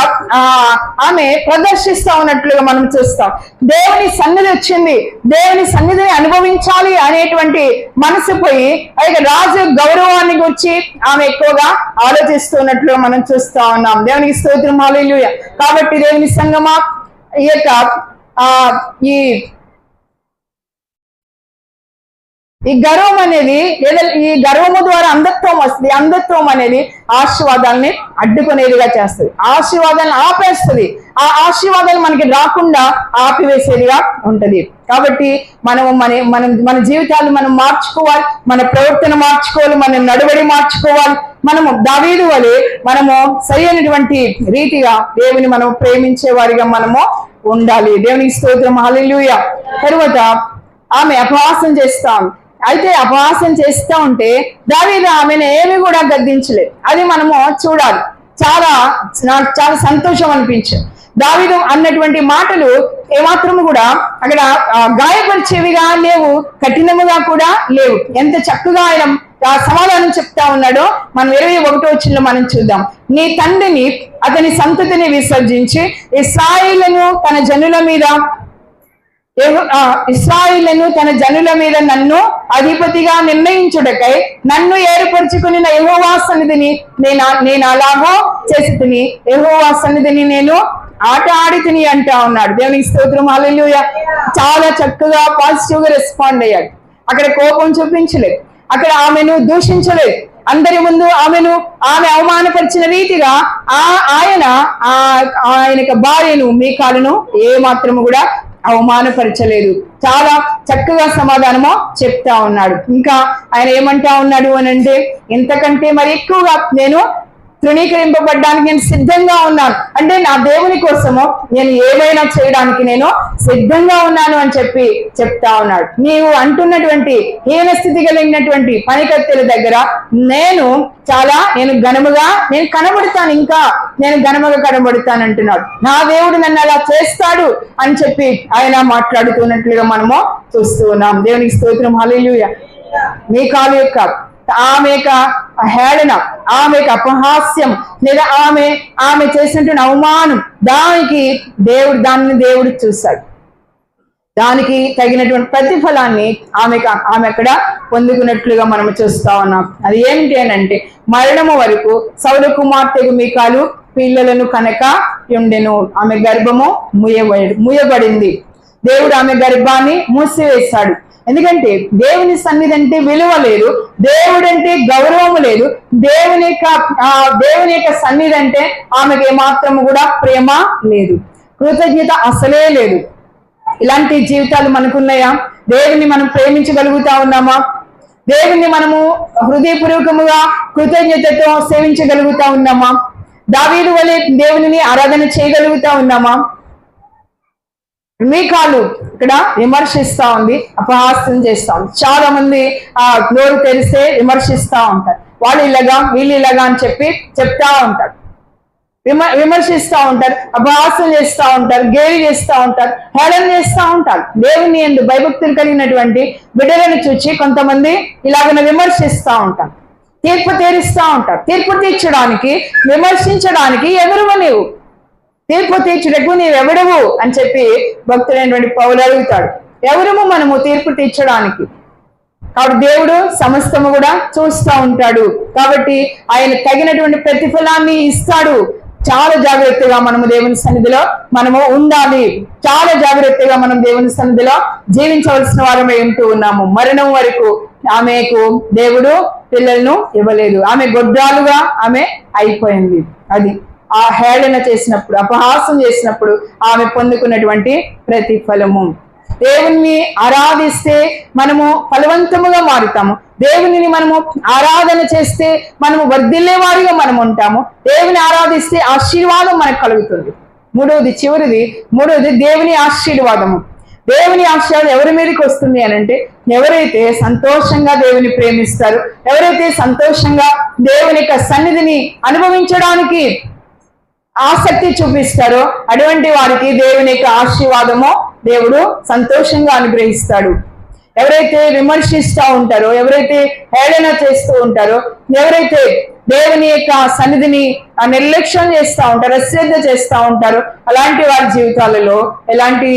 ఆమె ప్రదర్శిస్తా ఉన్నట్లుగా మనం చూస్తాం. దేవుని సన్నిధి వచ్చింది, దేవుని సన్నిధిని అనుభవించాలి అనేటువంటి మనసు పోయి రాజు గౌరవాన్ని గురించి ఆమె ఎక్కువగా ఆలోచిస్తున్నట్లు మనం చూస్తా ఉన్నాం. దేవునికి స్తోత్రం, హల్లెలూయా. కాబట్టి దేవుని సంగమా, ఈ యొక్క ఈ గర్వం అనేది, లేదా ఈ గర్వము ద్వారా అంధత్వం వస్తుంది. అంధత్వం అనేది ఆశీర్వాదాలని అడ్డుకునేదిగా చేస్తుంది, ఆశీర్వాదాలను ఆపేస్తుంది. ఆ ఆశీర్వాదాలు మనకి రాకుండా ఆపివేసేదిగా ఉంటది. కాబట్టి మన జీవితాలు మనం మార్చుకోవాలి, మన ప్రవర్తన మార్చుకోవాలి, మన నడువడి మార్చుకోవాలి. మనము దావీదు వలె మనము సరైనటువంటి రీతిగా దేవుని మనం ప్రేమించే వారిగా మనము ఉండాలి. దేవునికి స్తోత్రం, హల్లెలూయా. తరువాత ఆమె అపహాసం చేస్తాం. అయితే అపహాసం చేస్తూ ఉంటే దావీదు ఆమెను ఏమి కూడా గద్దించలేదు. అది మనము చూడాలి. నాకు చాలా సంతోషం అనిపించింది. దావీదు అన్నటువంటి మాటలు ఏమాత్రము కూడా అక్కడ గాయపరిచేవిగా లేవు, కఠినముగా కూడా లేవు. ఎంత చక్కగా ఆయన సమాధానం చెప్తా ఉన్నాడో మనం 21వ వచనంలో మనం చూద్దాం. నీ తండ్రిని, అతని సంతతిని విసర్జించి ఇశ్రాయేలును తన జనుల మీద నన్ను అధిపతిగా నిర్ణయించుటకై నన్ను ఏర్పరచుకుని యెహోవా సన్నిధిని నేను అలాగో చేసి తిని, యెహోవా సన్నిధిని నేను ఆట ఆడి తిని అంటా ఉన్నాడు. దేవునికి స్తోత్రం, హల్లెలూయా. చాలా చక్కగా పాజిటివ్ గా రెస్పాండ్ అయ్యాడు. అక్కడ కోపం చూపించలేదు, అక్కడ ఆమెను దూషించలేదు. అందరి ముందు ఆమె అవమానపరిచిన రీతిగా ఆయన భార్యను, మీకాలును ఏ మాత్రము కూడా అవమానపరచలేదు. చాలా చక్కగా సమాధానము చెప్తా ఉన్నాడు. ఇంకా ఆయన ఏమంటా ఉన్నాడు అని అంటే, ఇంతకంటే మరి ఎక్కువగా నేను తృణీకరింపబడ్డానికి నేను సిద్ధంగా ఉన్నాను, అంటే నా దేవుని కోసము నేను ఏమైనా చేయడానికి నేను సిద్ధంగా ఉన్నాను అని చెప్పి చెప్తా ఉన్నాడు. నీవు అంటున్నటువంటి హీన స్థితి కలిగినటువంటి పనికత్తెల దగ్గర నేను ఘనముగా నేను కనబడతాను, ఇంకా నేను ఘనముగా కనబడతాను అంటున్నాడు. నా దేవుడు నన్ను అలా చేస్తాడు అని చెప్పి ఆయన మాట్లాడుతున్నట్లుగా మనము చూస్తూ ఉన్నాం. దేవునికి స్తోత్రం, హల్లెలూయా. మీకాలు యొక్క ఆమె హేళన, ఆమె అపహాస్యం, లేదా ఆమె చేసినటువంటి అవమానం, దాన్ని దేవుడు చూశాడు. దానికి తగినటువంటి ప్రతిఫలాన్ని ఆమె అక్కడ పొందుకున్నట్లుగా మనం చూస్తా ఉన్నాం. అది ఏమిటి అని అంటే, మరణము వరకు సౌలు కుమార్తెకు మీకాలు పిల్లలను కనుక ఉండెను. ఆమె గర్భము మూయబడింది. దేవుడు ఆమె గర్భాన్ని మూసివేశాడు. ఎందుకంటే దేవుని సన్నిధి అంటే విలువ లేదు, దేవుడంటే గౌరవము లేదు, దేవుని యొక్క సన్నిధి అంటే ఆమెకి ఏమాత్రము కూడా ప్రేమ లేదు, కృతజ్ఞత అసలే లేదు. ఇలాంటి జీవితాలు మనకున్నాయా? దేవుని మనం ప్రేమించగలుగుతా ఉన్నామా? దేవుని మనము హృదయపూర్వకముగా కృతజ్ఞతతో సేవించగలుగుతా ఉన్నామా? దావీదు వలె దేవుని ఆరాధన చేయగలుగుతా ఉన్నామా? మీకాలు ఇక్కడ విమర్శిస్తా ఉంది, అపహాస్యం చేస్తా ఉంది. చాలా మంది నోరు తెరిస్తే విమర్శిస్తా ఉంటారు. వాళ్ళు ఇలాగా వీళ్ళు ఇలాగా అని చెప్తా ఉంటారు, విమర్శిస్తూ ఉంటారు, అపహాస్యం చేస్తూ ఉంటారు, గేలి చేస్తూ ఉంటారు, హేళన చేస్తూ ఉంటారు. దేవుని యందు భయభక్తులు కలిగినటువంటి బిడ్డలను చూచి కొంతమంది ఇలాగ విమర్శిస్తూ ఉంటారు, తీర్పు తీరుస్తూ ఉంటారు. తీర్పు తీర్చడానికి, విమర్శించడానికి ఎవరువ నీవు? తీర్పు తీర్చుటకు నీవెవడవు అని చెప్పి భక్తులైనటువంటి పౌలు అడుగుతాడు. ఎవరము మనము తీర్పు తీర్చడానికి? కాబట్టి దేవుడు సమస్తము కూడా చూస్తూ ఉంటాడు. కాబట్టి ఆయన తగినటువంటి ప్రతిఫలాన్ని ఇస్తాడు. చాలా జాగ్రత్తగా మనము దేవుని సన్నిధిలో మనము ఉండాలి. చాలా జాగ్రత్తగా మనం దేవుని సన్నిధిలో జీవించవలసిన వారమే ఉంటూ ఉన్నాము. మరణం వరకు ఆమెకు దేవుడు పిల్లలను ఇవ్వలేదు. ఆమె గొడ్రాలుగా ఆమె అయిపోయింది. అది ఆ హేళన చేసినప్పుడు, అపహాసం చేసినప్పుడు ఆమె పొందుకున్నటువంటి ప్రతిఫలము. దేవుణ్ణి ఆరాధిస్తే మనము ఫలవంతముగా మారుతాము. దేవునిని మనము ఆరాధన చేస్తే మనము వర్ధిల్లే వారిగా మనం ఉంటాము. దేవుని ఆరాధిస్తే ఆశీర్వాదం మనకు కలుగుతుంది. మూడవది దేవుని ఆశీర్వాదము. దేవుని ఆశీర్వాదం ఎవరి మీదకి వస్తుంది అని అంటే, ఎవరైతే సంతోషంగా దేవుని ప్రేమిస్తారు, ఎవరైతే సంతోషంగా దేవుని యొక్క సన్నిధిని అనుభవించడానికి ఆసక్తి చూపిస్తారో అటువంటి వారికి దేవుని యొక్క ఆశీర్వాదము దేవుడు సంతోషంగా అనుగ్రహిస్తాడు. ఎవరైతే విమర్శిస్తూ ఉంటారో, ఎవరైతే హేళన చేస్తూ ఉంటారో, ఎవరైతే దేవుని యొక్క సన్నిధిని నిర్లక్ష్యం చేస్తూ ఉంటారో, అశ్రద్ధ చేస్తూ ఉంటారో, అలాంటి వారి జీవితాలలో ఎలాంటి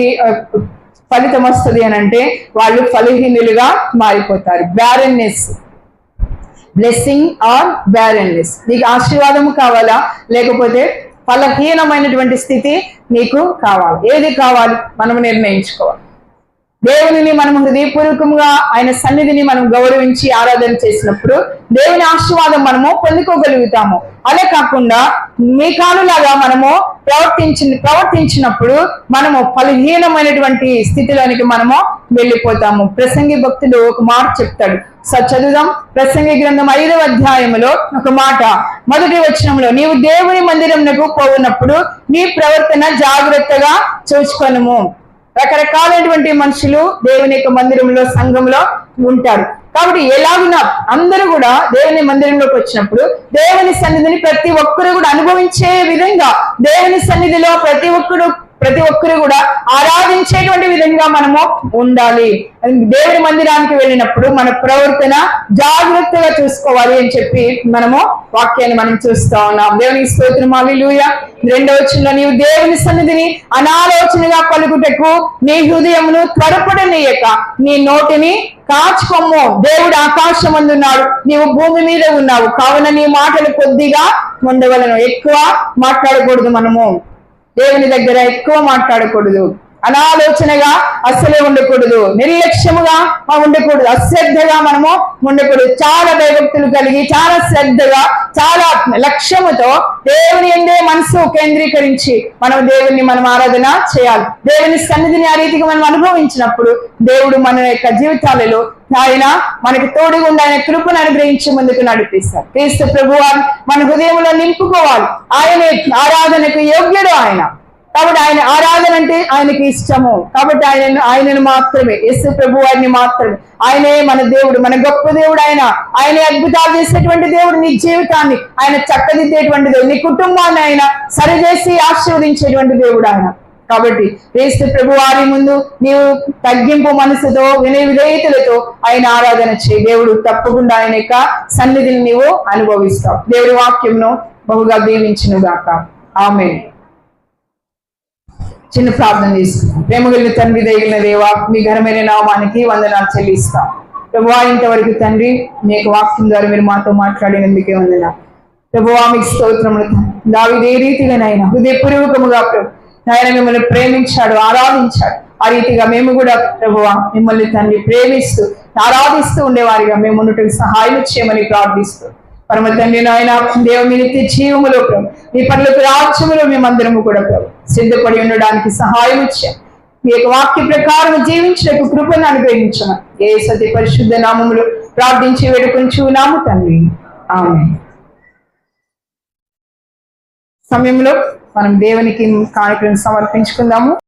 ఫలితం వస్తుంది అని అంటే, వాళ్ళు ఫలహీనులుగా మారిపోతారు. బ్యారెన్నెస్, బ్లెస్సింగ్ ఆర్ బ్యారెన్నెస్. నీకు ఆశీర్వాదము కావాలా, లేకపోతే ఫలహీనమైనటువంటి స్థితి నీకు కావాలి? ఏది కావాలి మనం నిర్ణయించుకోవాలి. దేవునిని మనం హృదయపూర్వకంగా ఆయన సన్నిధిని మనం గౌరవించి ఆరాధన చేసినప్పుడు దేవుని ఆశీర్వాదం మనము పొందుకోగలుగుతాము. అలా కాకుండా మీకానులాగా మనము ప్రవర్తించినప్పుడు మనము ఫలహీనమైనటువంటి స్థితిలోనికి మనము వెళ్ళిపోతాము. ప్రసంగి భక్తుడు ఒక మాట చెప్తాడు, చదువుదాం. ప్రసంగి గ్రంథం 5వ అధ్యాయములో ఒక మాట, మొదటి వచనంలో, నీవు దేవుని మందిరమునకు పోవునప్పుడు నీ ప్రవర్తన జాగ్రత్తగా చూచుకొనుము. రకరకాలైనటువంటి మనుషులు దేవుని యొక్క మందిరంలో, సంఘంలో ఉంటారు. కాబట్టి ఎలాగున్నా అందరూ కూడా దేవుని మందిరంలోకి వచ్చినప్పుడు దేవుని సన్నిధిని ప్రతి ఒక్కరు కూడా అనుభవించే విధంగా, దేవుని సన్నిధిలో ప్రతి ఒక్కరు కూడా ఆరాధించేటువంటి విధంగా మనము ఉండాలి. దేవుని మందిరానికి వెళ్ళినప్పుడు మన ప్రవర్తన జాగ్రత్తగా చూసుకోవాలి అని చెప్పి మనము వాక్యాన్ని మనం చూస్తా ఉన్నాం. దేవునికి స్తోత్రం, హల్లెలూయా. 2వ వచనంలో, నీవు దేవుని సన్నిధిని అనాలోచనగా పలుకుటకు నీ హృదయమును త్వరపడనీయక నీ నోటిని కాచుకొమ్ము. దేవుడు ఆకాశమందున్నాడు, నీవు భూమి మీద ఉన్నావు, కావున నీ మాటలు కొద్దిగా ఉండవలను. ఎక్కువ మాట్లాడకూడదు. మనము దేవుని దగ్గర ఎక్కువ మాట్లాడకూడదు. అనాలోచనగా అస్సలే ఉండకూడదు, నిర్లక్ష్యముగా ఉండకూడదు, అశ్రద్ధగా మనము ఉండకూడదు. చాలా భయభక్తులు కలిగి, చాలా శ్రద్ధగా, చాలా లక్ష్యముతో దేవుని యందే మనసు కేంద్రీకరించి మనం ఆరాధన చేయాలి. దేవుని సన్నిధిని ఆ రీతిగా మనం అనుభవించినప్పుడు దేవుడు మన యొక్క జీవితాలలో ఆయన మనకి తోడుగుండా ఆయన కృపను అనుగ్రహించి ముందుకు నడిపిస్తారు. క్రీస్తు ప్రభువారు మన హృదయంలో నింపుకోవాలి. ఆయనే ఆరాధనకు యోగ్యుడు ఆయన. కాబట్టి ఆయన ఆరాధన అంటే ఆయనకి ఇష్టము. కాబట్టి ఆయనను మాత్రమే, యేసు ప్రభు వారిని మాత్రమే, ఆయనే మన దేవుడు, మన గొప్ప దేవుడు. ఆయనే అద్భుతాలు చేసేటువంటి దేవుడు. నీ జీవితాన్ని ఆయన చక్కదిద్దేటువంటి దేవుడు, నీ కుటుంబాన్ని ఆయన సరిచేసి ఆశీర్వదించేటువంటి దేవుడు ఆయన. కాబట్టి యేసు ప్రభు వారి ముందు నీవు తగ్గింపు మనసుతో, వినయ విధేయతలతో ఆయన ఆరాధన చేయి. దేవుడు తప్పకుండా ఆయన యొక్క సన్నిధిని నీవు అనుభవిస్తావు. దేవుడి వాక్యంను బహుగా దీవించును గాక. ఆమేన్. చిన్న ప్రార్థన చేసుకున్నాం. ప్రేమ కలిగిన తండ్రి, దయగలిగిన దేవా, మీ ఘనమైన నామానికి వందనాలు చెల్లిస్తాం. ప్రభువా, ఇంతవరకు తండ్రి మీ యొక్క వాక్యం ద్వారా మీరు మాతో మాట్లాడినందుకే వందనాలు. ప్రభువా, మీకు స్తోత్రములు. దావీదు ఏ రీతిగానైనా హృదయపూర్వకముగా ఆయన మిమ్మల్ని ప్రేమించాడు, ఆరాధించాడు. ఆ రీతిగా మేము కూడా ప్రభువా మిమ్మల్ని తండ్రి ప్రేమిస్తూ ఆరాధిస్తూ ఉండేవారిగా మేము ఉన్నటువంటి సహాయం చేయమని ప్రార్థిస్తూ, పరమ తండ్రి నాయన దేవ మీ నిత్య జీవములో ప్రభు, మీ పరలోక రాజ్యములో మేమందరము కూడా ప్రభు సిద్ధపడి ఉండడానికి సహాయం ఇచ్చాం. మీ యొక్క వాక్య ప్రకారం జీవించడానికి కృపను అనుగ్రహించమని యేసు పరిశుద్ధ నామములో ప్రార్థించి వేడుకొంచున్నాము తండ్రి. ఆమేన్. సమయంలో మనం దేవునికి కానుకలను సమర్పించుకుందాము.